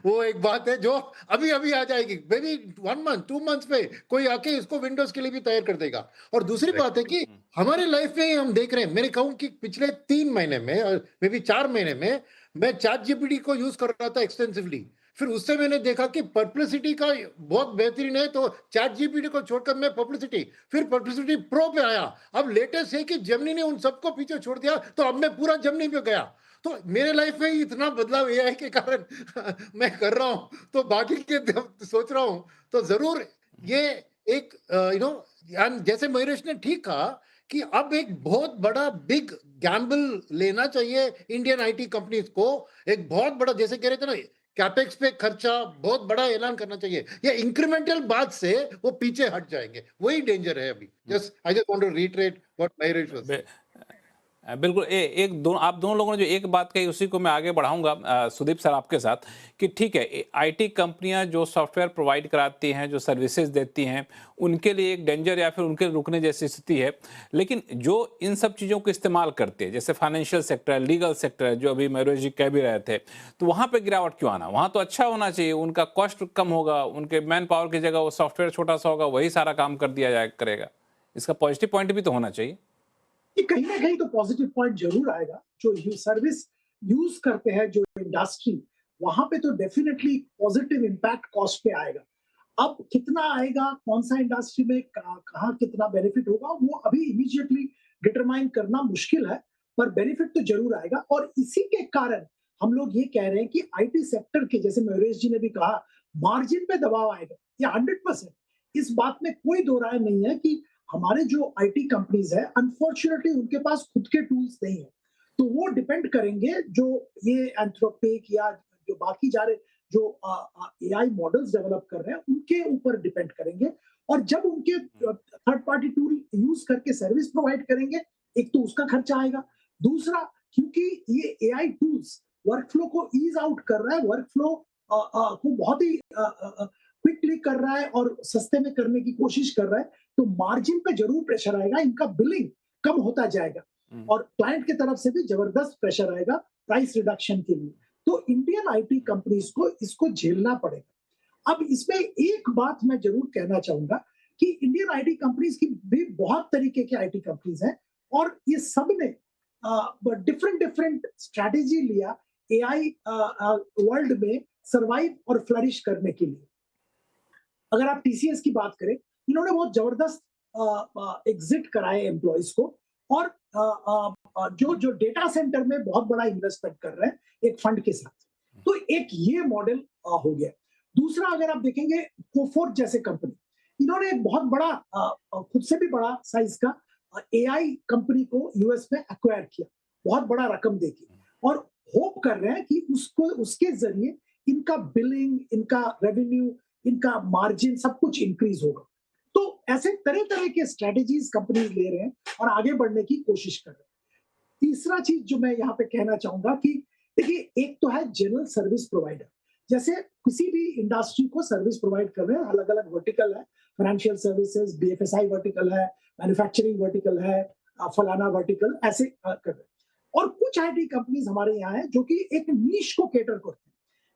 वो एक बात है जो अभी अभी आ जाएगी, मे बी 1 मंथ 2 मंथ्स में कोई आके इसको विंडोज के लिए भी तैयार कर देगा। और दूसरी बात है कि हमारे लाइफ में ही हम देख रहे हैं, मैंने कहूं कि पिछले 3 महीने में और मे बी 4 महीने में मैं चैट जीपीटी को यूज कर रहा था एक्सटेंसिवली। फिर उससे मैंने देखा कि परप्लेक्सिटी का बहुत बेहतरीन है, तो चैट जीपीटी को छोड़कर मैं परप्लेक्सिटी, फिर परप्लेक्सिटी प्रो पे आया। अब लेटेस्ट है कि जेमिनी ने उन सबको पीछे छोड़ दिया, तो अब मैं पूरा जेमिनी पे गया। तो मेरे लाइफ में इतना बदलाव एआई के कारण मैं कर रहा हूं, तो बाकी के सोच रहा हूं तो जरूर ये एक जैसे मयूरेश ने ठीक कहा कि अब एक बहुत बड़ा बिग गैम्बल लेना चाहिए इंडियन आईटी कंपनीज को। एक बहुत बड़ा, जैसे कह रहे थे ना, कैपेक्स पे खर्चा बहुत बड़ा ऐलान करना चाहिए, या इंक्रीमेंटल बात से वो पीछे हट जाएंगे, वही डेंजर है अभी। Just I just want to retreat what Mayuresh was saying. बिल्कुल। एक दोनों आप दोनों लोगों ने जो एक बात कही उसी को मैं आगे बढ़ाऊंगा सुदीप सर आपके साथ, कि ठीक है, आईटी कंपनियां जो सॉफ्टवेयर प्रोवाइड कराती हैं, जो सर्विसेज देती हैं, उनके लिए एक डेंजर या फिर उनके रुकने जैसी स्थिति है। लेकिन जो इन सब चीज़ों को इस्तेमाल करते हैं, जैसे फाइनेंशियल सेक्टर है, लीगल सेक्टर है, जो अभी मयूरेश जी कह भी रहे थे, तो वहाँ पर गिरावट क्यों आना? वहाँ तो अच्छा होना चाहिए, उनका कॉस्ट कम होगा, उनके मैन पावर की जगह वो सॉफ्टवेयर छोटा सा होगा, वही सारा काम कर दिया जाए करेगा। इसका पॉजिटिव पॉइंट भी तो होना चाहिए। कि कहीं ना कहीं तो पॉजिटिव पॉइंट जरूर आएगा। जो सर्विस यूज करते हैं जो इंडस्ट्री, वहां पे तो डेफिनेटली पॉजिटिव इम्पैक्ट कॉस्ट पे आएगा। अब कितना आएगा, कौन सा इंडस्ट्री में कहाँ कितना बेनिफिट होगा, वो अभी इमीडिएटली डिटरमाइन करना मुश्किल है, पर बेनिफिट तो जरूर आएगा। और इसी के कारण हम लोग ये कह रहे हैं कि आईटी सेक्टर के, जैसे मयूरेश जी ने भी कहा, मार्जिन पे दबाव आएगा, ये 100%। इस बात में कोई दो राय नहीं है कि हमारे जो आईटी कंपनीज है, अनफॉर्चुनेटली उनके पास खुद के टूल्स नहीं है, तो वो डिपेंड करेंगे जो ये एंथ्रोपिक या जो बाकी जा रहे जो एआई मॉडल्स डेवलप कर रहे हैं उनके ऊपर डिपेंड करेंगे। और जब उनके थर्ड पार्टी टूल यूज करके सर्विस प्रोवाइड करेंगे, एक तो उसका खर्चा आएगा, दूसरा क्योंकि ये एआई टूल्स वर्कफ्लो को ईज आउट कर रहा है, वर्कफ्लो को बहुत ही क्विकली कर रहा है और सस्ते में करने की कोशिश कर रहा है, तो मार्जिन पे जरूर प्रेशर आएगा, इनका बिलिंग कम होता जाएगा और क्लाइंट की तरफ से भी जबरदस्त प्रेशर आएगा प्राइस रिडक्शन के लिए। तो इंडियन आईटी कंपनीज को इसको झेलना पड़ेगा। अब इसमें एक बात मैं जरूर कहना चाहूंगा कि इंडियन आईटी कंपनीज की भी बहुत तरीके के आईटी कंपनीज हैं और ये सब ने डिफरेंट डिफरेंट स्ट्रैटेजी लिया एआई वर्ल्ड में सरवाइव और फ्लरिश करने के लिए। अगर आप टीसीएस की बात करें, इन्होंने बहुत जबरदस्त एग्जिट कराए एम्प्लॉयज को और जो डेटा सेंटर में बहुत बड़ा इन्वेस्टमेंट कर रहे हैं एक फंड के साथ, तो एक ये मॉडल हो गया। दूसरा, अगर आप देखेंगे कोफोर्ज जैसे कंपनी, इन्होंने एक बहुत बड़ा खुद से भी बड़ा साइज का एआई कंपनी को यूएस में एक्वायर किया, बहुत बड़ा रकम देके, और होप कर रहे हैं कि उसके जरिए इनका बिलिंग, इनका रेवेन्यू, इनका मार्जिन सब कुछ इंक्रीज होगा। तो ऐसे तरह तरह के स्ट्रेटेजीज कंपनीज ले रहे हैं और आगे बढ़ने की कोशिश कर रहे हैं। तीसरा चीज जो मैं यहाँ पे कहना चाहूंगा कि देखिए, एक तो है जनरल सर्विस प्रोवाइडर, जैसे किसी भी इंडस्ट्री को सर्विस प्रोवाइड कर रहे हैं, अलग अलग वर्टिकल है, फाइनेंशियल सर्विसेज, बीएफएसआई वर्टिकल है, मैन्युफैक्चरिंग वर्टिकल है, फलाना वर्टिकल, ऐसे कर रहे हैं। और कुछ आईटी कंपनीज हमारे यहाँ है जो कि एक नीश को केटर करते हैं,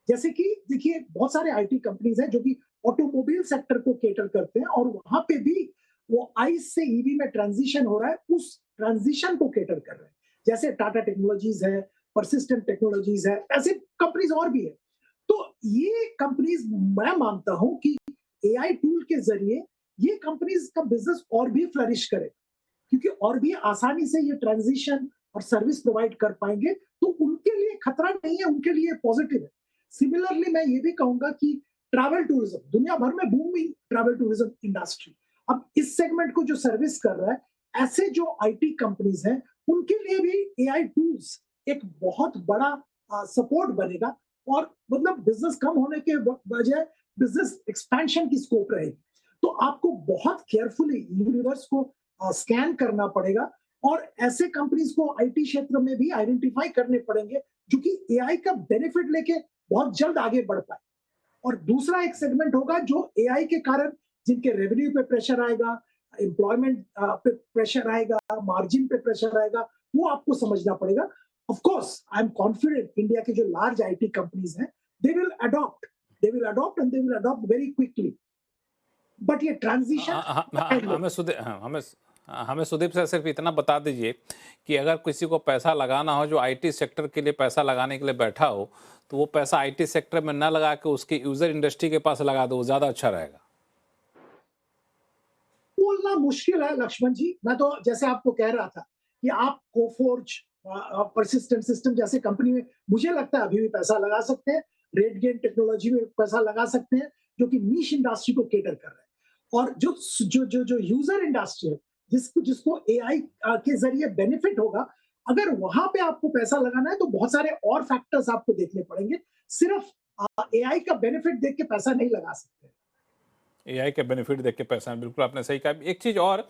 जैसे कि देखिए बहुत सारे आईटी कंपनीज हैं जो कि ऑटोमोबाइल सेक्टर को केटर करते हैं और वहां पे भी वो आइस से ईवी में ट्रांजिशन हो रहा है, उस ट्रांजिशन को केटर कर रहे हैं, जैसे टाटा टेक्नोलॉजीज है, परसिस्टेंट टेक्नोलॉजीज है, ऐसे कंपनीज और भी है। तो ये कंपनीज, मैं मानता हूं कि एआई टूल के जरिए ये कंपनीज का बिजनेस और भी फ्लरिश करे, क्योंकि और भी आसानी से ये ट्रांजिशन और सर्विस प्रोवाइड कर पाएंगे, तो उनके लिए खतरा नहीं है, उनके लिए पॉजिटिव है। सिमिलरली मैं ये भी कहूंगा कि ट्रैवल टूरिज्म, दुनिया भर में बूमिंग ट्रैवल टूरिज्म इंडस्ट्री, अब इस सेगमेंट को जो सर्विस कर रहा है, ऐसे जो आईटी कंपनीज हैं उनके लिए भी एआई टूल्स एक बहुत बड़ा सपोर्ट बनेगा और मतलब बिजनेस कम होने के बजाय बिजनेस एक्सपेंशन की स्कोप रहेगी। तो आपको बहुत केयरफुली यूनिवर्स को स्कैन करना पड़ेगा और ऐसे कंपनीज को आईटी क्षेत्र में भी आइडेंटिफाई करने पड़ेंगे जो कि एआई का बेनिफिट लेके बहुत जल्द आगे बढ़ पाए। और दूसरा एक सेगमेंट होगा जो एआई के कारण जिनके रेवेन्यू पे प्रेशर आएगा, एम्प्लॉयमेंट पे प्रेशर आएगा, मार्जिन पे प्रेशर आएगा, वो आपको समझना पड़ेगा। Of course I am confident India के जो लार्ज आईटी कंपनीज हैं they will adopt and they will adopt very quickly. But ये ट्रांजिशन हमें सुदीप सर सिर्फ इतना बता दीजिए कि अगर किसी को पैसा लगाना हो जो आईटी सेक्टर के लिए पैसा लगाने के लिए बैठा हो, तो वो पैसा आईटी सेक्टर में ना लगा के उसके यूजर इंडस्ट्री के पास लगा दो, वो ज्यादा अच्छा रहेगा। बोलना मुश्किल है लक्ष्मण जी। मैं तो जैसे आपको कह रहा था कि आप कोफोर्ज, परसिस्टेंट सिस्टम जैसे कंपनी में मुझे लगता है अभी भी पैसा लगा सकते हैं। रेडगेन टेक्नोलॉजी में पैसा लगा सकते हैं जो कि नीश इंडस्ट्री को केटर कर रहा है। और जो जो जो जो यूजर इंडस्ट्री है जिसको एआई के जरिए बेनिफिट होगा, अगर वहां पे आपको पैसा लगाना है तो बहुत सारे और फैक्टर्स आपको देखने पड़ेंगे। सिर्फ एआई का बेनिफिट देख के पैसा नहीं लगा सकते। एआई के बेनिफिट देख के पैसा, बिल्कुल आपने सही कहा। एक चीज़ और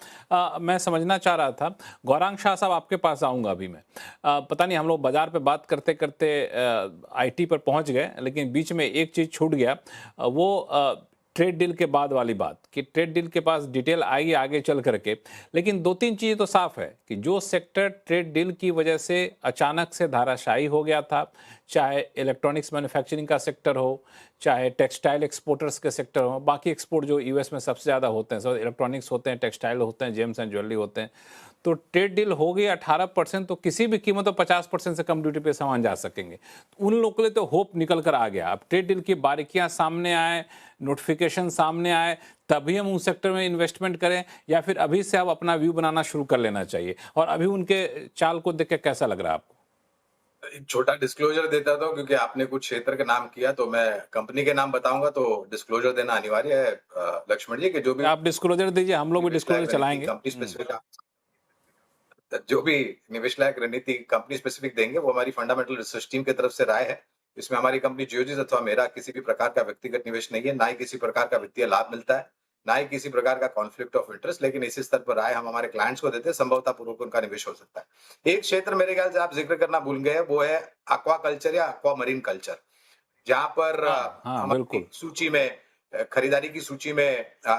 मैं समझना चाह रहा था, गौरांग शाह साहब आपके पास आऊँगा अभी मैं। पता नहीं हम लोग बाजार पे बात करते करते आईटी पर पहुंच गए, लेकिन बीच में एक चीज़ छूट गया, वो ट्रेड डील के बाद वाली बात कि ट्रेड डील के पास डिटेल आएगी आगे चल करके। लेकिन दो तीन चीज़ें तो साफ है कि जो सेक्टर ट्रेड डील की वजह से अचानक से धाराशायी हो गया था, चाहे इलेक्ट्रॉनिक्स मैन्युफैक्चरिंग का सेक्टर हो, चाहे टेक्सटाइल एक्सपोर्टर्स के सेक्टर हो, बाकी एक्सपोर्ट जो यूएस में सबसे ज़्यादा होते हैं, सब इलेक्ट्रॉनिक्स होते हैं, टेक्सटाइल होते हैं, जेम्स एंड ज्वेलरी होते हैं, तो ट्रेड डील हो गई 18%, तो किसी भी कीमत पर 50% से कम ड्यूटी पे सामान जा सकेंगे। उन लोगों के लिए तो होप निकल कर आ गया। अब ट्रेड डील की बारीकियां सामने आए, नोटिफिकेशन सामने आए, तभी हम उस सेक्टर में इन्वेस्टमेंट करें, या फिर अभी से अब अपना व्यू बनाना शुरू कर लेना चाहिए? और अभी उनके चाल को देख के कैसा लग रहा है आपको? एक छोटा डिस्क्लोजर देता था क्योंकि आपने कुछ क्षेत्र का नाम किया, तो मैं कंपनी के नाम बताऊंगा तो डिस्क्लोजर देना अनिवार्य है लक्ष्मण जी, कि जो भी आप डिस्क्लोजर दीजिए, हम लोग भी डिस्क्लोजर चलाएंगे। कंपनी स्पेसिफिक जो भी निवेश लायक रणनीति कंपनी स्पेसिफिक देंगे वो हमारी फंडामेंटल रिसर्च टीम की तरफ से राय है। इसमें हमारी कंपनी जियोजिस अथवा मेरा किसी भी प्रकार का व्यक्तिगत निवेश नहीं है, ना ही किसी प्रकार का वित्तीय लाभ मिलता है, ना ही किसी प्रकार का कॉन्फ्लिक्ट ऑफ इंटरेस्ट। लेकिन इसी स्तर पर राय हम हमारे क्लाइंट्स को देते हैं, संभवतः पूर्वक उनका निवेश हो सकता है। एक क्षेत्र मेरे ख्याल से आप जिक्र करना भूल गए, वो है एक्वा कल्चर या एक्वा मरीन कल्चर, जहां पर हमारी सूची में, खरीदारी की सूची में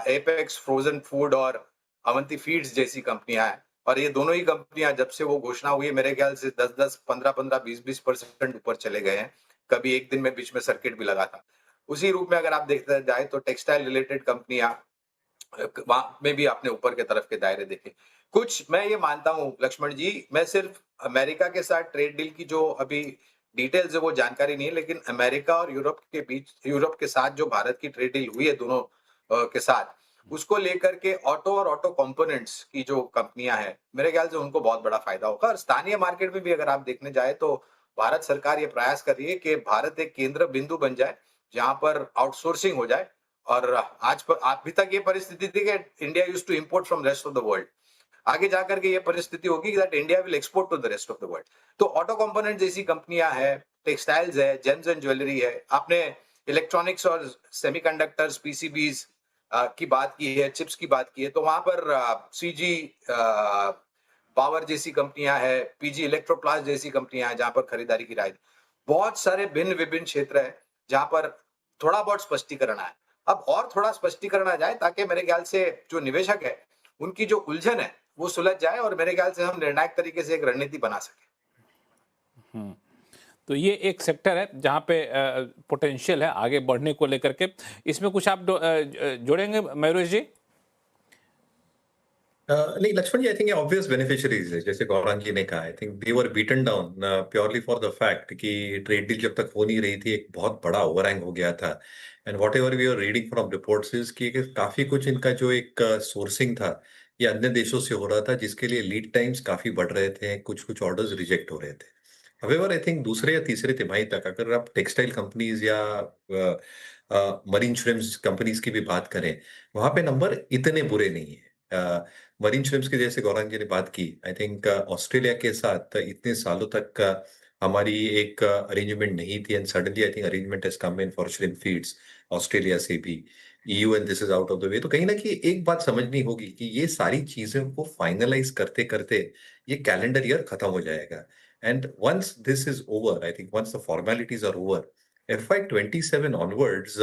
एपेक्स फ्रोजन फूड और अवंती फीड्स जैसी कंपनियां हैं। और ये दोनों ही कंपनियां जब से वो घोषणा हुई है मेरे ख्याल से 10-10, 15-15, 20-20% ऊपर चले गए हैं। कभी एक दिन में बीच में सर्किट भी लगा था। उसी रूप में अगर आप देखते जाए तो टेक्सटाइल रिलेटेड कंपनियां वहां में भी आपने ऊपर के तरफ के दायरे देखे। कुछ मैं ये मानता हूँ लक्ष्मण जी, मैं सिर्फ अमेरिका के साथ ट्रेड डील की जो अभी डिटेल्स है वो जानकारी नहीं है, लेकिन अमेरिका और यूरोप के बीच, यूरोप के साथ जो भारत की ट्रेड डील हुई है दोनों के साथ, उसको लेकर के ऑटो और ऑटो कंपोनेंट्स की जो कंपनियां हैं मेरे ख्याल से उनको बहुत बड़ा फायदा होगा। और स्थानीय मार्केट में भी अगर आप देखने जाए तो भारत सरकार ये प्रयास कर रही है कि भारत एक केंद्र बिंदु बन जाए जहां पर आउटसोर्सिंग हो जाए। और आज पर अभी तक ये परिस्थिति थी कि India used to import from rest of the world, आगे जाकर के ये परिस्थिति होगी that India will export to the rest of the world. तो ऑटो कंपोनेंट जैसी कंपनियां हैं, टेक्सटाइल्स है, जेम्स एंड ज्वेलरी है, आपने इलेक्ट्रॉनिक्स और सेमीकंडक्टर्स, पीसीबीज की बात की है, चिप्स की बात की है, तो वहां पर सीजी पावर जैसी कंपनियां हैं, पीजी इलेक्ट्रोप्लास्ट जैसी कंपनियां हैं जहां पर खरीदारी की राय। बहुत सारे भिन्न विभिन्न क्षेत्र है जहां पर थोड़ा बहुत स्पष्टीकरण है। अब और थोड़ा स्पष्टीकरण आ जाए ताकि मेरे ख्याल से जो निवेशक है उनकी जो उलझन है वो सुलझ जाए और मेरे ख्याल से हम निर्णायक तरीके से एक रणनीति बना सके। तो ये एक सेक्टर है जहां पे पोटेंशियल है आगे बढ़ने को लेकर के। इसमें कुछ आप जोड़ेंगे मयूरेश जी? नहीं लक्ष्मण जी, आई थिंक ये ऑब्वियस बेनिफिशियरीज है, जैसे गौरांग जी ने कहा। I think they were beaten down purely for the fact कि ट्रेड डील जब तक हो नहीं रही थी एक बहुत बड़ा ओवरहैंग हो गया था। And whatever we are reading from reports is कि काफी कुछ इनका जो एक सोर्सिंग था ये अन्य देशों से हो रहा था, जिसके लिए लीड टाइम्स काफी बढ़ रहे थे, कुछ कुछ ऑर्डर्स रिजेक्ट हो रहे थे। हवेवर आई थिंक दूसरे या तीसरे तिमाही तक अगर आप टेक्सटाइल कंपनीज या मरीन श्रिम्स कंपनीज की भी बात करें, वहां पे नंबर इतने बुरे नहीं है। मरीन श्रिम्स की जैसे गौरांग जी ने बात की, आई थिंक ऑस्ट्रेलिया के साथ इतने सालों तक हमारी एक अरेंजमेंट नहीं थी, and suddenly I think arrangement has come in for shrimp feeds Australia से भी। EU and this is out of the way, तो कहीं ना कहीं एक बात समझनी होगी कि ये सारी चीजें को फाइनलाइज करते करते ये कैलेंडर ईयर खत्म हो जाएगा। And once this is over, I think once the formalities are over, FY27 onwards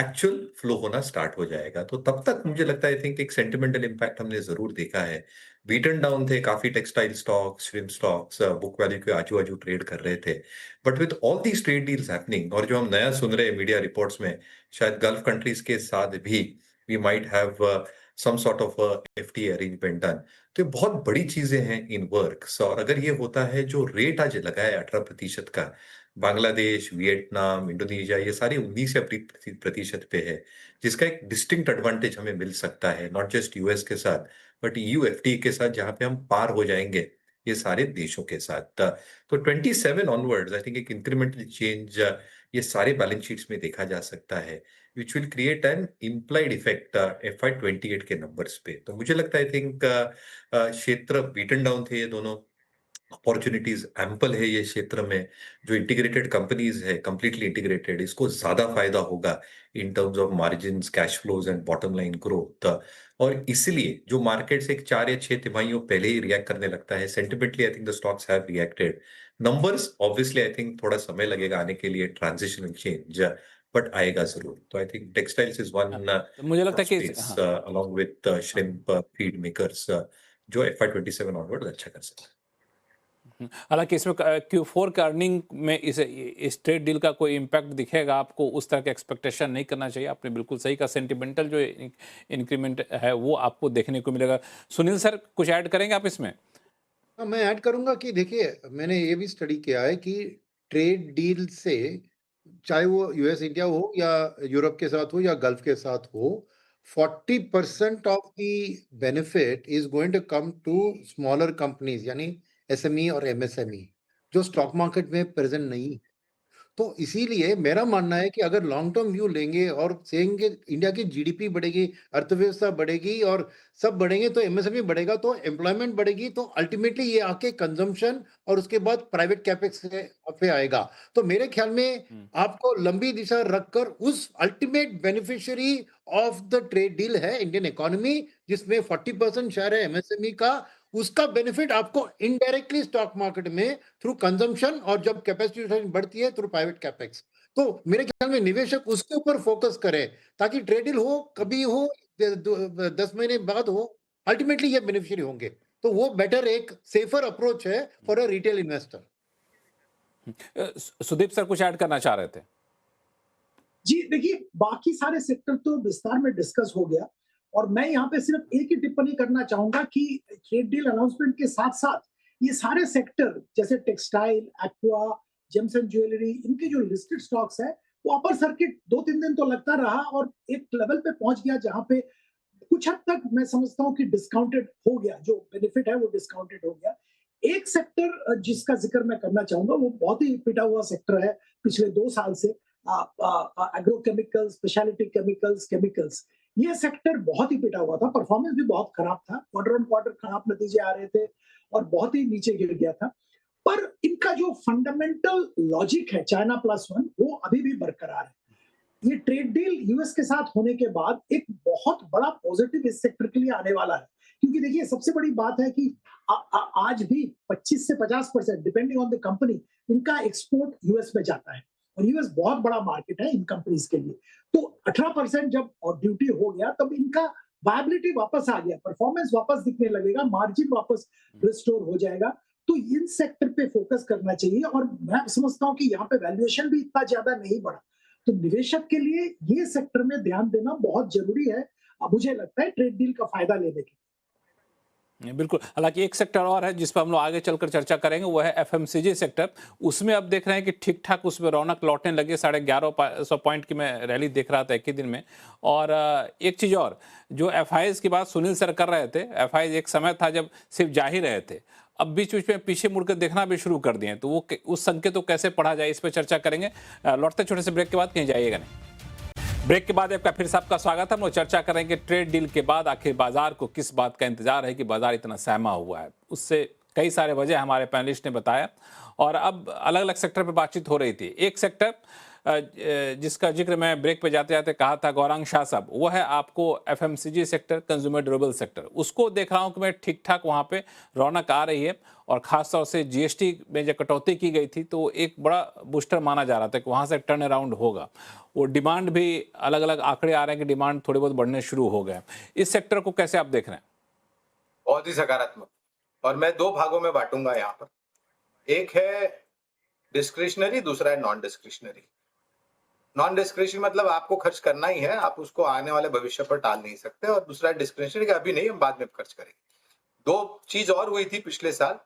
actual flow होना स्टार्ट हो जाएगा। तो तब तक मुझे लगता है, आई थिंक एक सेंटिमेंटल इम्पैक्ट हमने जरूर देखा है। बीटन डाउन थे काफी textile stocks, shrimp stocks, book value के आजू बाजू ट्रेड कर रहे थे। But with all these trade deals happening, और जो हम नया सुन रहे हैं मीडिया रिपोर्ट्स में, शायद गल्फ कंट्रीज के साथ भी we might have some sort of FTA arrangement done. तो ये बहुत बड़ी चीजें हैं इन वर्क्स, और अगर ये होता है, जो रेट आज लगा है 18% का, बांग्लादेश, वियतनाम, इंडोनेशिया, ये सारे 19 या 20% पे है, जिसका एक डिस्टिंक्ट एडवांटेज हमें मिल सकता है, नॉट जस्ट US के साथ बट EU FTA के साथ, जहां पे हम पार हो जाएंगे ये सारे देशों के साथ। तो 27 ऑनवर्ड्स आई थिंक एक इंक्रीमेंटल चेंज ये सारे बैलेंस शीट्स में देखा जा सकता है, which will create an implied effect FY28 के नंबर्स पे। तो मुझे लगता है, आई थिंक क्षेत्र बीटन डाउन थे ये दोनों, अपॉर्चुनिटीज एम्पल है ये क्षेत्र में। जो इंटीग्रेटेड कंपनीज है, कंप्लीटली इंटीग्रेटेड, इसको ज्यादा फायदा होगा इन terms of margins, cash flows and bottom line growth. और इसलिए जो मार्केट से एक 4 या 6 तिमाहियों पहले ही रिएक्ट करने लगता है, sentimentally I think the stocks have reacted. Numbers obviously I think थोड़ा समय लगेगा आने के लिए, ट्रांजिशनल चेंज, बट आएगा जरूर। तो I think textiles is one तो मुझे लगता है कि space along with shrimp feed makers, जो FY27 ऑनवर्ड अच्छा कर सकते हैं। हालांकि इसमें Q4 के अर्निंग में इस ट्रेड डील का कोई इम्पैक्ट दिखेगा आपको, उस तरह के एक्सपेक्टेशन नहीं करना चाहिए। आपने बिल्कुल सही कहा, सेंटिमेंटल जो इंक्रीमेंट है वो आपको देखने को मिलेगा। सुनील सर, कुछ ऐड करेंगे आप इसमें? हाँ, मैं ऐड करूंगा कि देखिए, मैंने ये भी स्टडी किया है कि ट्रेड डील से, चाहे वो US इंडिया हो या यूरोप के साथ हो या गल्फ के साथ हो, 40% of the benefit is going to come to smaller companies, यानी SME और MSME, जो स्टॉक मार्केट में प्रेजेंट नहीं। तो इसीलिए मेरा मानना है कि अगर लॉन्ग टर्म व्यू लेंगे और सेंगे इंडिया की GDP बढ़ेगी, अर्थव्यवस्था बढ़ेगी और सब बढ़ेंगे, तो MSME बढ़ेगा, तो एम्प्लॉयमेंट बढ़ेगी, तो अल्टीमेटली ये आके कंजम्पशन और उसके बाद प्राइवेट कैपेक्स पे आएगा। तो मेरे ख्याल में आपको लंबी दिशा रखकर उस ultimate beneficiary of the trade deal है इंडियन इकोनॉमी, जिसमें 40% शेयर है MSME का, उसका बेनिफिट आपको इनडायरेक्टली स्टॉक मार्केट में थ्रू कंजम्पशन, और जब कैपेसिटी बढ़ती है थ्रू प्राइवेट कैपेक्स। तो मेरे ख्याल में निवेशक उसके ऊपर फोकस करें, ताकि ट्रेड डील हो, कभी हो, 10 महीने बाद हो, अल्टीमेटली ये बेनिफिशियरी होंगे। तो वो बेटर, एक सेफर अप्रोच है for a retail investor. Sudeep sir कुछ ऐड करना चाह रहे थे? जी देखिए, बाकी सारे सेक्टर तो विस्तार में डिस्कस हो गया, और मैं यहाँ पे सिर्फ एक ही टिप्पणी करना चाहूंगा कि ट्रेड डील अनाउंसमेंट के साथ साथ ये सारे सेक्टर, जैसे textile, aqua, James and jewellery, इनके जो लिस्टेड स्टॉक्स है, वो अपर सर्किट 2-3 दिन तो लगता रहा, और एक लेवल पे पहुंच गया जहां पे कुछ हद तक मैं समझता हूं कि डिस्काउंटेड हो गया, जो बेनिफिट है वो डिस्काउंटेड हो गया। एक सेक्टर जिसका जिक्र मैं करना चाहूंगा, वो बहुत ही पिटा हुआ सेक्टर है पिछले 2 साल से, एग्रोकेमिकल्स, स्पेशलिटी केमिकल्स, केमिकल्स। ये सेक्टर बहुत ही पिटा हुआ था, परफॉर्मेंस भी बहुत खराब था, क्वार्टर ऑन क्वार्टर खराब नतीजे आ रहे थे और बहुत ही नीचे गिर गया था। पर इनका जो फंडामेंटल लॉजिक है, चाइना प्लस वन, वो अभी भी बरकरार है। ये ट्रेड डील US के साथ होने के बाद एक बहुत बड़ा पॉजिटिव इस सेक्टर के लिए आने वाला है, क्योंकि देखिए सबसे बड़ी बात है कि आज भी 25 से 50% डिपेंडिंग ऑन द कंपनी, इनका एक्सपोर्ट US में जाता है, और US बहुत बड़ा मार्केट है इन कंपनीज के लिए। तो 18% जब ड्यूटी हो गया, तब इनका वायबिलिटी वापस आ गया, परफॉर्मेंस वापस दिखने लगेगा, मार्जिन वापस रिस्टोर हो जाएगा। तो इन सेक्टर पे फोकस करना चाहिए, और मैं समझता हूं कि यहाँ पे वैल्यूएशन भी इतना ज्यादा नहीं बढ़ा, तो निवेशक के लिए ये सेक्टर में ध्यान देना बहुत जरूरी है, मुझे लगता है, ट्रेड डील का फायदा लेने के। बिल्कुल। हालांकि एक सेक्टर और है जिस पर हम लोग आगे चलकर चर्चा करेंगे, वो है FMCG सेक्टर। उसमें अब देख रहे हैं कि ठीक ठाक उसमें रौनक लौटने लगे। 1150 पॉइंट की मैं रैली देख रहा था एक ही दिन में। और एक चीज़ और, जो FIs की बात सुनील सर कर रहे थे, FIs एक समय था जब सिर्फ जा ही रहे थे, अब बीच बीच में पीछे मुड़कर देखना भी शुरू कर दिए। तो वो उस संकेत को कैसे पढ़ा जाए, इस पर चर्चा करेंगे। लौटते छोटे से ब्रेक के बाद कहीं जाइएगा नहीं। ब्रेक के बाद आपका फिर से आपका स्वागत है। हम लोग चर्चा करेंगे ट्रेड डील के बाद आखिर बाजार को किस बात का इंतजार है कि बाजार इतना सहमा हुआ है, उससे कई सारे वजह हमारे पैनलिस्ट ने बताया। और अब अलग अलग सेक्टर पर बातचीत हो रही थी। एक सेक्टर जिसका जिक्र मैं ब्रेक पे जाते जाते कहा था गौरांग शाह साहब, वो है आपको FMCG sector, consumer durable sector. उसको देख रहा हूँ कि मैं ठीक ठाक वहाँ पे रौनक आ रही है, और ख़ासतौर से जीएसटी में जब कटौती की गई थी तो एक बड़ा बूस्टर माना जा रहा था कि वहाँ से टर्न अराउंड होगा। वो डिमांड भी अलग अलग आंकड़े आ रहे हैं कि डिमांड थोड़े बहुत बढ़ने शुरू हो गए। इस सेक्टर को कैसे आप देख रहे हैं? बहुत ही सकारात्मक, और मैं दो भागों में बांटूंगा यहाँ पर। एक है डिस्क्रिशनरी, दूसरा है नॉन डिस्क्रिशनरी। नॉन डिस्क्रिशनरी मतलब आपको खर्च करना ही है, आप उसको आने वाले भविष्य पर टाल नहीं सकते। और दूसरा है डिस्क्रिशनरी, अभी नहीं, हम बाद में खर्च करेंगे। दो चीज और हुई थी पिछले साल।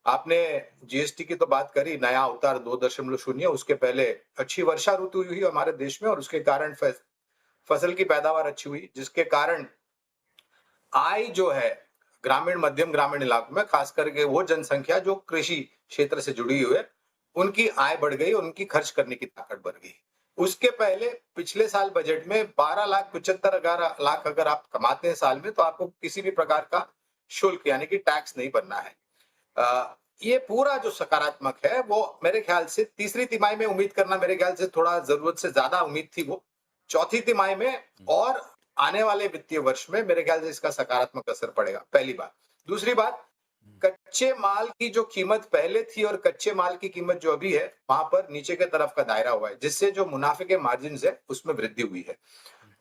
आपने जीएसटी की तो बात करी, नया अवतार 2.0, उसके पहले अच्छी वर्षा ऋतु हुई हमारे देश में, और उसके कारण फसल की पैदावार अच्छी हुई, जिसके कारण आय जो है ग्रामीण, मध्यम ग्रामीण इलाकों में, खास करके वो जनसंख्या जो कृषि क्षेत्र से जुड़ी हुई है, उनकी आय बढ़ गई और उनकी खर्च करने की ताकत बढ़ गई। उसके पहले पिछले साल बजट में 12,75,000 अगर आप कमाते हैं साल में, तो आपको किसी भी प्रकार का शुल्क यानी कि टैक्स नहीं भरना है। ये पूरा जो सकारात्मक है वो मेरे ख्याल से तीसरी तिमाही में उम्मीद करना, मेरे ख्याल से थोड़ा जरूरत से ज्यादा उम्मीद थी वो। चौथी तिमाही में और आने वाले वित्तीय वर्ष में मेरे ख्याल से इसका सकारात्मक असर पड़ेगा, पहली बात। दूसरी बात, कच्चे माल की जो कीमत पहले थी और कच्चे माल की कीमत जो अभी है, वहां पर नीचे के तरफ का दायरा हुआ है, जिससे जो मुनाफे के मार्जिन है उसमें वृद्धि हुई है।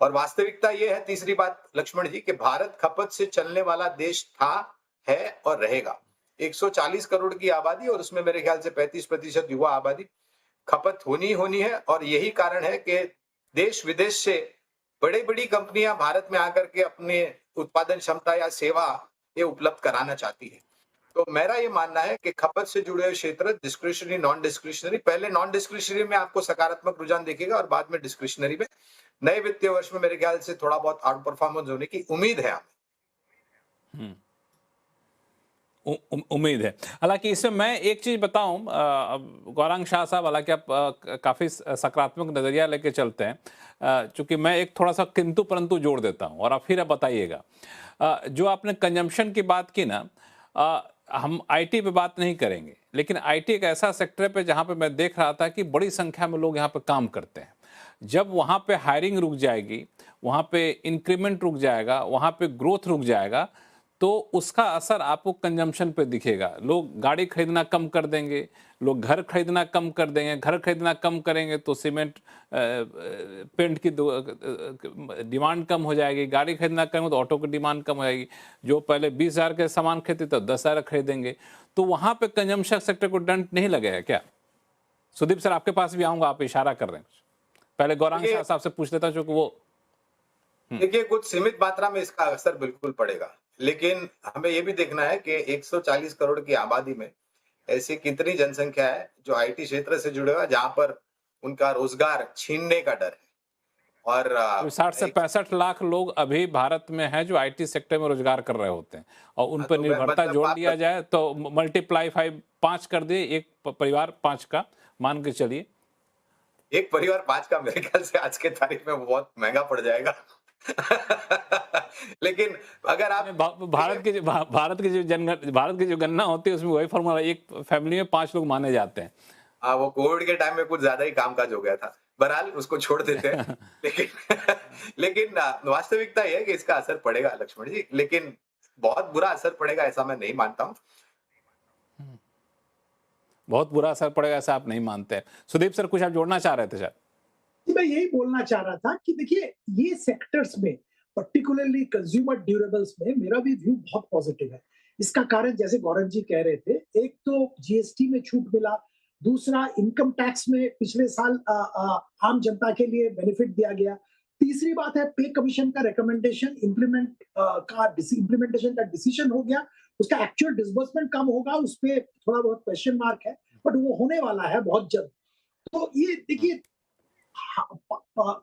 और वास्तविकता ये है, तीसरी बात लक्ष्मण जी, कि भारत खपत से चलने वाला देश था, है और रहेगा। 140 करोड़ की आबादी, और उसमें मेरे ख्याल से 35% युवा आबादी। खपत होनी है, और यही कारण है कि देश विदेश से बड़ी बड़ी कंपनियां भारत में आकर के अपने उत्पादन क्षमता या सेवा ये उपलब्ध कराना चाहती है। तो मेरा ये मानना है कि खपत से जुड़े हुए क्षेत्र, डिस्क्रिशनरी, नॉन डिस्क्रिशनरी, पहले नॉन डिस्क्रिशनरी में आपको सकारात्मक रुझान दिखेगा और बाद में डिस्क्रिशनरी में। नए वित्तीय वर्ष में मेरे ख्याल से थोड़ा बहुत आउट परफॉर्मेंस होने की उम्मीद है हमें। उम्मीद है। हालांकि इसमें मैं एक चीज बताऊं, गौरांग शाह साहब, हालांकि आप काफी सकारात्मक नजरिया लेके चलते हैं, चूंकि मैं एक थोड़ा सा किंतु परंतु जोड़ देता हूं, और आप फिर बताइएगा। जो आपने कंजम्पशन की बात की ना, हम आईटी पे बात नहीं करेंगे, लेकिन आईटी एक ऐसा सेक्टर पे जहां पे मैं देख रहा था कि बड़ी संख्या में लोग यहाँ पे काम करते हैं। जब वहां पे हायरिंग रुक जाएगी, वहां पे इंक्रीमेंट रुक जाएगा, वहां पे ग्रोथ रुक जाएगा, तो उसका असर आपको कंजम्पशन पे दिखेगा। लोग गाड़ी खरीदना कम कर देंगे, लोग घर खरीदना कम कर देंगे। घर खरीदना कम करेंगे तो सीमेंट पेंट की डिमांड कम हो जाएगी। गाड़ी खरीदना कम तो ऑटो की डिमांड कम हो जाएगी। जो पहले 20,000 के सामान खरीदते तो 10,000 खरीदेंगे। तो वहाँ पे कंजम्पशन सेक्टर को डंट नहीं लगेगा क्या? सुदीप सर, आपके पास भी आऊँगा, आप इशारा कर रहे हैं। पहले गौरांग शाह साहब से पूछ लेता, चूंकि वो देखिए, कुछ सीमित मात्रा में इसका असर बिल्कुल पड़ेगा, लेकिन हमें यह भी देखना है कि 140 करोड़ की आबादी में ऐसी कितनी जनसंख्या है जो आईटी क्षेत्र से जुड़े हुए हैं, जहां पर उनका रोजगार छीनने का डर है। और 60 से 65 लाख लोग अभी भारत में हैं जो आईटी सेक्टर में रोजगार कर रहे होते हैं, और उन पर निर्भरता जोड़ दिया जाए तो मल्टीप्लाई 5 कर दिए, एक परिवार 5 का मान के चलिए। एक परिवार 5 का मेरे ख्याल से आज के तारीख में बहुत महंगा पड़ जाएगा। लेकिन अगर आप भारत की जो गणना होती है उसमें वही फॉर्मूला, एक फैमिली में 5 लोग माने जाते हैं। हाँ, वो कोविड के टाइम में कुछ ज्यादा ही कामकाज हो गया था। बहरहाल उसको छोड़ देते हैं। लेकिन वास्तविकता यह है कि इसका असर पड़ेगा लक्ष्मण जी, लेकिन बहुत बुरा असर पड़ेगा ऐसा मैं नहीं मानता हूँ। बहुत बुरा असर पड़ेगा ऐसा आप नहीं मानते। सुदीप सर, कुछ आप जोड़ना चाह रहे थे शायद? मैं यही बोलना चाह रहा था कि देखिए, ये सेक्टर्स में, पर्टिकुलरली कंज्यूमर ड्यूरेबल्स में, मेरा भी व्यू बहुत पॉजिटिव है। इसका कारण जैसे गौरव जी कह रहे थे, एक तो जीएसटी में छूट मिला, दूसरा इनकम टैक्स में पिछले साल आम जनता के लिए बेनिफिट दिया गया, तीसरी बात है पे कमीशन का रिकमेंडेशन इम्प्लीमेंटेशन का डिसीजन हो गया। उसका एक्चुअल डिसबर्समेंट कम होगा, उस पर थोड़ा बहुत क्वेश्चन मार्क है, बट वो होने वाला है बहुत जल्द। तो ये देखिए,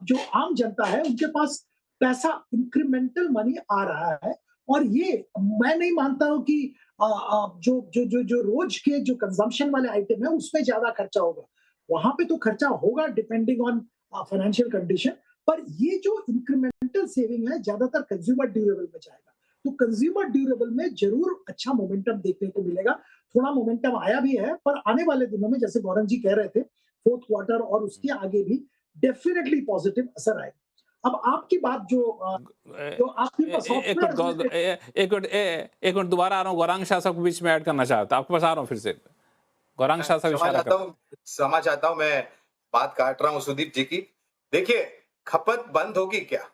जो आम जनता है उनके पास पैसा, इंक्रीमेंटल मनी आ रहा है, और ये मैं नहीं मानता हूं कि जो रोज के जो कंजम्पशन वाले आइटम है उसमें ज्यादा खर्चा होगा। वहां पे तो खर्चा होगा डिपेंडिंग ऑन फाइनेंशियल कंडीशन, पर ये जो इंक्रीमेंटल सेविंग है ज्यादातर कंज्यूमर ड्यूरेबल में जाएगा। तो कंज्यूमर ड्यूरेबल में जरूर अच्छा मोमेंटम देखने को मिलेगा। थोड़ा मोमेंटम आया भी है, पर आने वाले दिनों में जैसे गौरव जी कह रहे थे, फोर्थ क्वार्टर और उसके आगे भी डेफिनेटली पॉजिटिव असर आएगा। अब आपकी बात जो आपके पास एक मिनट दोबारा आ रहा हूँ, गौरांग शाह साहब के बीच में ऐड करना चाहता हूँ, आपके पास आ रहा हूँ फिर से। गौरांग शाह साहब इशारा कर क्षमा चाहता हूँ, मैं बात काट रहा हूँ सुदीप जी की। देखिए, खपत बंद होगी क्या?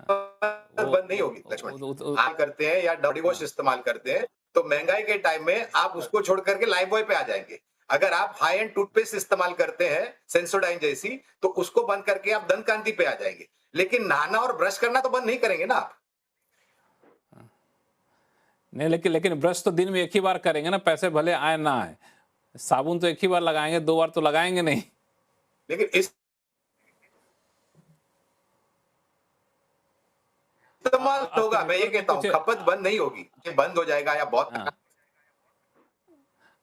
बंद नहीं होगी लक्ष्मण जी। आप करते हैं या बॉडी वॉश इस्तेमाल करते हैं तो महंगाई के टाइम में आप उसको छोड़ करके लाइफ बॉय पे आ जाएंगे। अगर आप हाई एंड टूथपेस्ट इस्तेमाल करते हैं सेंसोडाइन जैसी, तो उसको बंद करके आप दंत कांति पे आ जाएंगे। लेकिन नहाना और ब्रश करना तो बंद नहीं करेंगे ना आप। नहीं, लेकिन ब्रश तो दिन में एक ही बार करेंगे ना, पैसे भले आए ना आए। साबुन तो एक ही बार लगाएंगे, 2 बार तो लगाएंगे नहीं। लेकिन इस्तेमाल होगा, मैं ये कहता हूँ खपत बंद नहीं होगी, ये बंद हो जाएगा या बहुत।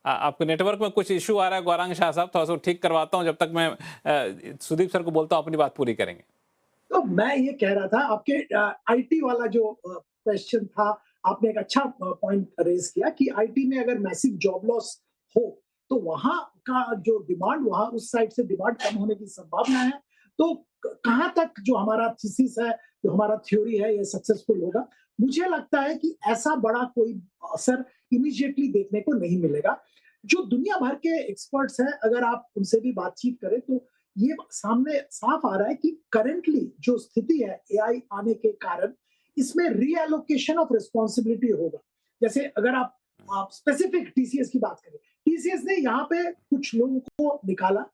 आपके नेटवर्क में कुछ इशू आ रहा है गौरांग शाह साहब, थोड़ा सा ठीक करवाता हूं, जब तक मैं सुदीप सर को बोलता हूं अपनी बात पूरी करेंगे। तो मैं ये कह रहा था, आपके आईटी वाला जो क्वेश्चन था, आपने एक अच्छा पॉइंट रेज किया कि आईटी में अगर मैसिव जॉब लॉस हो तो वहां का जो डिमांड, वहां उस साइड से डिमांड कम होने की संभावना है। तो कहां तक जो हमारा थीसिस है, जो हमारा थ्योरी है, ये सक्सेसफुल होगा? मुझे लगता है कि ऐसा बड़ा कोई असर इमीडिएटली देखने को नहीं मिलेगा। जो दुनिया भर के एक्सपर्ट्स हैं, अगर आप उनसे भी बातचीत करें तो ये सामने साफ आ रहा है कि करंटली जो स्थिति है एआई आने के कारण, इसमें रीएलोकेशन ऑफ रिस्पॉन्सिबिलिटी होगा। जैसे अगर आप स्पेसिफिक टीसीएस की बात करें, टीसीएस ने यहाँ पे कुछ लोगों को निकाला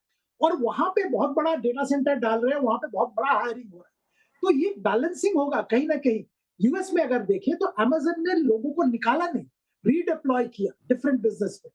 और वहां पे बहुत बड़ा डेटा सेंटर डाल रहे हैं, वहां पे बहुत बड़ा हायरिंग हो रहा है। तो ये बैलेंसिंग होगा कहीं ना कहीं। यूएस में अगर देखें तो अमेजन ने लोगों को निकाला नहीं, रीडिप्लॉय किया डिफरेंट बिजनेस पे।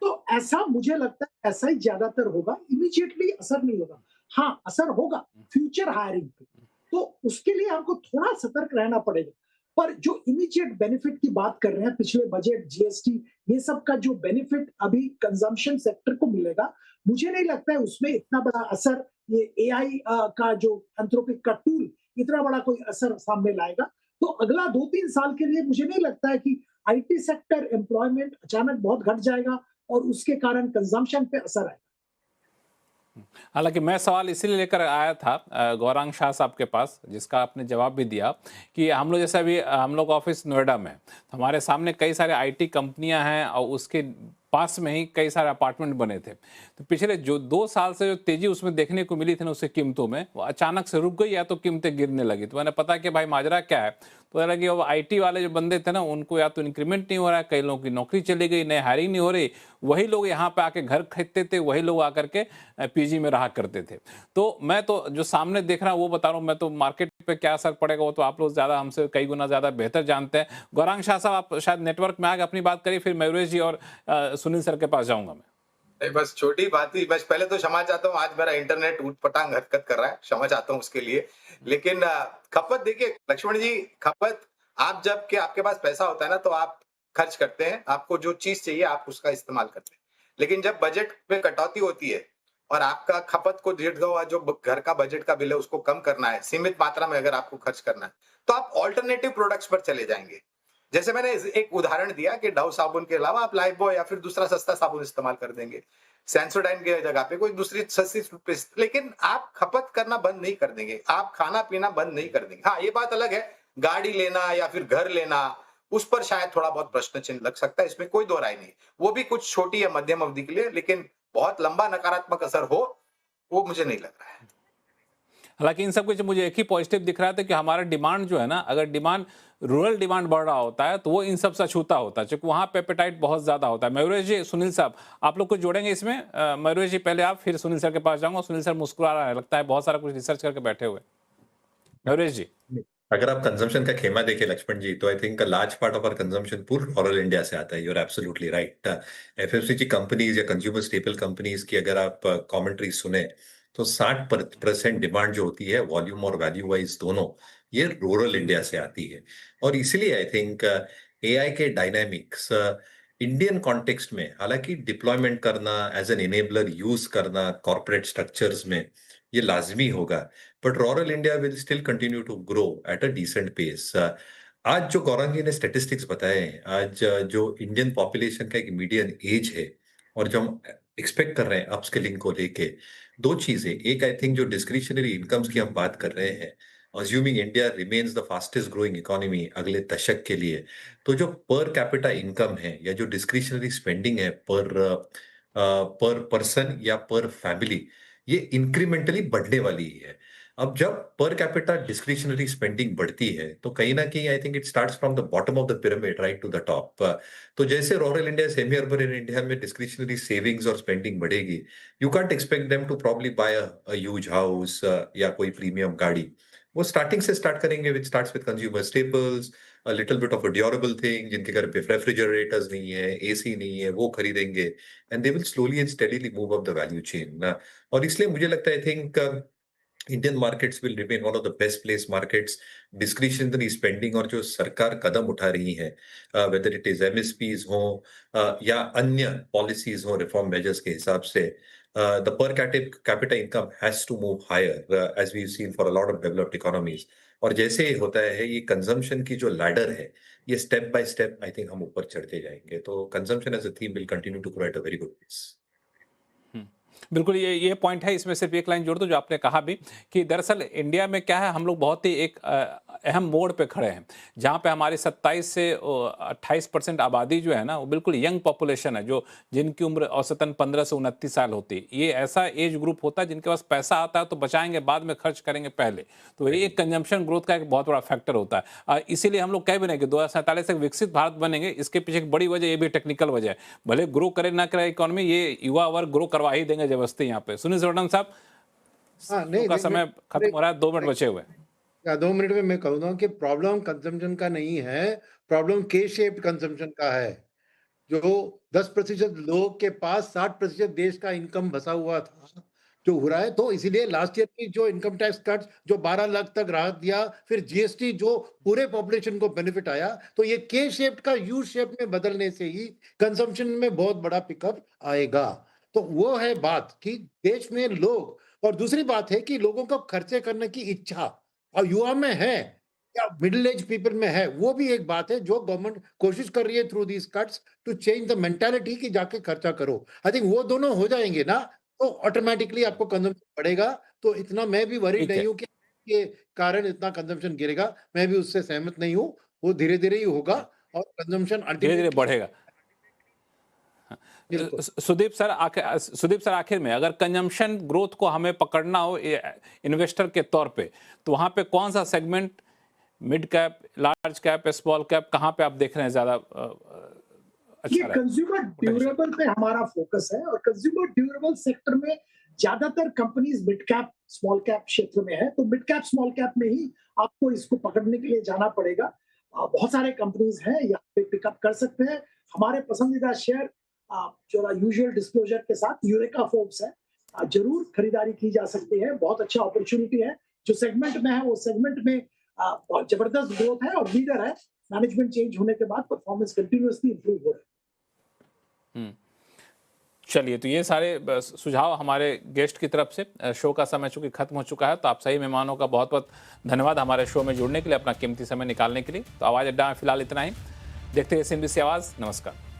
तो ऐसा मुझे लगता है ऐसा ही ज्यादातर होगा, इमीडिएटली असर नहीं होगा। हाँ, असर होगा फ्यूचर हायरिंग पे, तो उसके लिए हमको थोड़ा सतर्क रहना पड़ेगा। पर जो इमीडिएट बेनिफिट की बात कर रहे हैं, पिछले बजट, जीएसटी, ये सब का जो बेनिफिट अभी कंजम्पशन सेक्टर को मिलेगा, मुझे नहीं लगता है उसमें इतना बड़ा असर ये एआई का जो एंथ्रोपिक का टूल इतना बड़ा कोई असर सामने लाएगा। तो अगला 2-3 साल के लिए मुझे नहीं लगता है कि आईटी सेक्टर एम्प्लॉयमेंट अचानक बहुत घट जाएगा और उसके कारण कंजम्पशन पे असर आएगा। हालांकि मैं सवाल इसीलिए लेकर आया था गौरांग शाह साहब के पास, जिसका आपने जवाब भी दिया, कि हम लोग जैसे अभी हम लोग ऑफिस नोएडा में, हमारे सामने कई सारे आईटी कंपनियां हैं और उसके पास में ही कई सारे अपार्टमेंट बने थे। तो पिछले जो 2 साल से जो तेजी उसमें देखने को मिली थी ना, उससे कीमतों में, वो अचानक से रुक गई या तो कीमतें गिरने लगी। तो मैंने पता कि भाई माजरा क्या है, तो पता लगा कि वो आईटी वाले जो बंदे थे ना, उनको या तो इंक्रीमेंट नहीं हो रहा है, कई लोगों की नौकरी चली गई, नए हायरिंग नहीं हो रही, वही लोग यहाँ पे आके घर खरीदते थे, वही लोग आकर के पीजी में रहा करते थे। तो मैं तो जो सामने देख रहा हूँ वो बता रहा हूँ, मैं तो मार्केट पे क्या असर पड़ेगा वो तो आप लोग ज्यादा हमसे कई गुना ज्यादा बेहतर जानते हैं। गौरांग शाह साहब, आप शायद नेटवर्क में आगे अपनी बात करिए, फिर मयूरेश जी और सुनील सर के पास जाऊंगा मैं। नहीं, बस छोटी बात ही, मैं पहले तो क्षमा चाहता हूँ, आज मेरा इंटरनेट ऊटपटांग हरकत कर रहा है, क्षमा चाहता हूँ उसके लिए। लेकिन खपत देखिए लक्ष्मण जी, खपत आप जब के आपके पास पैसा होता है ना, तो आप खर्च करते हैं, आपको जो चीज चाहिए आप उसका इस्तेमाल करते हैं। लेकिन जब बजट में कटौती होती है और आपका खपत को जो घर का बजट का बिल है उसको कम करना है, सीमित मात्रा में अगर आपको खर्च करना है, तो आप ऑल्टरनेटिव प्रोडक्ट्स पर चले जाएंगे। जैसे मैंने एक उदाहरण दिया कि डव साबुन के अलावा आप लाइफ बॉय या फिर दूसरा सस्ता साबुन इस्तेमाल कर देंगे, सेंसोडाइन की जगह पे कोई दूसरी सस्ती टूथपेस्ट। लेकिन आप खपत करना बंद नहीं कर देंगे, आप खाना पीना बंद नहीं कर देंगे। हाँ, ये बात अलग है, गाड़ी लेना या फिर घर लेना, उस पर शायद थोड़ा बहुत प्रश्न चिन्ह लग सकता है, इसमें कोई दो राय नहीं। वो भी कुछ छोटी या मध्यम अवधि के लिए, लेकिन बहुत लंबा नकारात्मक असर हो वो मुझे नहीं लग रहा है। हालांकि इन सब कुछ मुझे एक ही पॉजिटिव दिख रहा था कि हमारा डिमांड जो है ना, अगर डिमांड रूरल डिमांड बढ़ रहा होता है तो वो इन सब से अछूता होता है, क्योंकि वहाँ पे एपेटाइट बहुत ज़्यादा होता है। मयूरेश जी, सुनील साहब, आप लोग कुछ जोड़ेंगे इसमें? मयूरेश जी पहले आप, फिर सुनील सर के पास जाऊंगा। सुनील सर मुस्कुरा रहा है, लगता है बहुत सारा कुछ रिसर्च करके बैठे हुए। मयूरेश जी, अगर आप कंजम्पशन का खेमा देखें लक्ष्मण जी, तो I think large part of our consumption पूरा रूरल इंडिया से आता है। You are absolutely right. FMCG companies या कंज्यूमर स्टेपल कंपनीज की अगर आप कमेंट्री सुने तो 60% डिमांड जो होती है वॉल्यूम और वैल्यू वाइज दोनों, ये रूरल इंडिया से आती है। और इसलिए आई थिंक एआई के डायनामिक्स इंडियन कॉन्टेक्स्ट में, हालांकि डिप्लॉयमेंट करना, एज एन इनेबलर यूज करना कॉर्पोरेट स्ट्रक्चर्स में, ये लाजमी होगा। but rural India will still continue to grow at a decent pace. आज जो गौरंग जी ने स्टेटिस्टिक्स बताए हैं, आज जो इंडियन पॉपुलेशन का एक मीडियन एज है और जो हम एक्सपेक्ट कर रहे हैं अपस्किलिंग को लेके, दो चीजें, एक आई थिंक जो डिस्क्रिशनरी इनकम्स की हम बात कर रहे हैं, assuming India remains the fastest growing economy अगले दशक के लिए, तो जो पर कैपिटा इनकम है या जो डिस्क्रिशनरी स्पेंडिंग है पर पर्सन या पर फैमिली, ये इंक्रीमेंटली बढ़ने वाली है। अब जब पर कैपिटा डिस्क्रिशनरी स्पेंडिंग बढ़ती है तो कहीं ना कहीं I think it starts from the bottom of the pyramid right to the top. तो जैसे rural India semi urban India में डिस्क्रिशनरी सेविंग्स और स्पेंडिंग बढ़ेगी, you can't expect them to probably buy a huge house या कोई प्रीमियम गाड़ी। वो स्टार्टिंग से स्टार्ट करेंगे, which starts with consumer staples, a little bit of a durable thing, जिनके घर पे रेफ्रिजरेटर्स नहीं है, एसी नहीं है, वो खरीदेंगे, and they will slowly and steadily move up the value chain. और इसलिए मुझे लगता है I think Indian markets will remain one of the best place markets. Discretionary spending और जो सरकार कदम उठा रही है, वेदर इट इज एमएसपीज हो या अन्य पॉलिसीज हो रिफॉर्म मेजर्स के हिसाब से, the per capita income has to move higher as we seen for a lot of developed economies. और जैसे ही होता है ये कंजम्पशन की जो लैडर है, ये step by step I think हम ऊपर चढ़ते जाएंगे। तो consumption as a theme will continue to grow at a very good pace. बिल्कुल, ये पॉइंट है। इसमें सिर्फ एक लाइन जोड़ दो जो आपने कहा भी कि दरअसल इंडिया में क्या है, हम लोग बहुत ही एक अहम मोड़ पे खड़े हैं जहाँ पे हमारी 27 से 28% आबादी जो है ना, वो बिल्कुल यंग पॉपुलेशन है, जो जिनकी उम्र औसतन 15 से 29 साल होती है। ये ऐसा एज ग्रुप होता है जिनके पास पैसा आता है तो बचाएंगे, बाद में खर्च करेंगे पहले। तो ये एक कंजम्पशन ग्रोथ का एक बहुत बड़ा फैक्टर होता है। इसीलिए हम लोग कह भी नहीं कि 2047 तक विकसित भारत बनेंगे। इसके पीछे एक बड़ी वजह ये भी टेक्निकल वजह है, भले ग्रो करे ना करे इकोनॉमी, ये युवा वर्ग ग्रो करवा ही देंगे जबरदस्ती। यहाँ पे सुनील सुरवटन साहब, नहीं का समय खत्म हो रहा है, 2 मिनट बचे हुए। 2 मिनट में मैं कहूंगा कि प्रॉब्लम कंजम्पशन का नहीं है, प्रॉब्लम के शेप्ड कंजम्पशन का है। जो 10% लोग के पास 60% देश का इनकम बसा हुआ था, जो हो रहा है। तो इसीलिए लास्ट ईयर की जो इनकम टैक्स कट जो 12 लाख तक राहत दिया, फिर जीएसटी जो पूरे पॉपुलेशन को बेनिफिट आया, तो ये के शेप का यू शेप में बदलने से ही कंजम्पशन में बहुत बड़ा पिकअप आएगा। तो वो है बात कि देश में लोग, और दूसरी बात है कि लोगों को खर्चे करने की इच्छा और युवा में है या मिडिल एज पीपल में है, वो भी एक बात है जो गवर्नमेंट कोशिश कर रही है through these cuts to change the mentality कि जाके खर्चा करो। आई थिंक वो दोनों हो जाएंगे ना, तो ऑटोमेटिकली आपको कंजम्पशन बढ़ेगा। तो इतना मैं भी वरीड नहीं हूं कि के कारण इतना कंजम्पशन गिरेगा, मैं भी उससे सहमत नहीं हूं। वो धीरे धीरे ही होगा और कंजम्पशन धीरे धीरे बढ़ेगा। सुदीप सर, आखिर में अगर कंजम्पशन ग्रोथ को हमें पकड़ना हो इन्वेस्टर के तौर पे, तो वहां पे कौन सा segment, mid cap, large cap, small cap, कहां पे आप देख रहे हैं ज्यादा अच्छा ये कंज्यूमर ड्यूरेबल पे हमारा फोकस है, और कंज्यूमर ड्यूरेबल सेक्टर में ज्यादातर companies mid cap small cap क्षेत्र में है। तो मिड कैप स्मॉल कैप में ही आपको इसको पकड़ने के लिए जाना पड़ेगा। बहुत सारे कंपनीज हैं, यहाँ पे पिकअप कर सकते हैं। हमारे पसंदीदा शेयर जो यूजुअल डिस्क्लोजर के साथ यूरेका फोर्ब्स है, जरूर खरीदारी की जा सकती है। बहुत अच्छा अपॉर्चुनिटी है। जो सेगमेंट में है वो सेगमेंट में बहुत जबरदस्त ग्रोथ है और लीडर है। मैनेजमेंट चेंज होने के बाद परफॉर्मेंस कंटिन्यूअसली इंप्रूव हो रहा है। चलिए, तो ये सारे सुझाव हमारे गेस्ट की तरफ से। शो का समय चूंकि खत्म हो चुका है, तो आप सही मेहमानों का बहुत बहुत धन्यवाद हमारे शो में जुड़ने के लिए, अपना कीमती समय निकालने के लिए। तो आवाज अड्डा में फिलहाल इतना ही। देखते हैं CNBC आवाज। नमस्कार।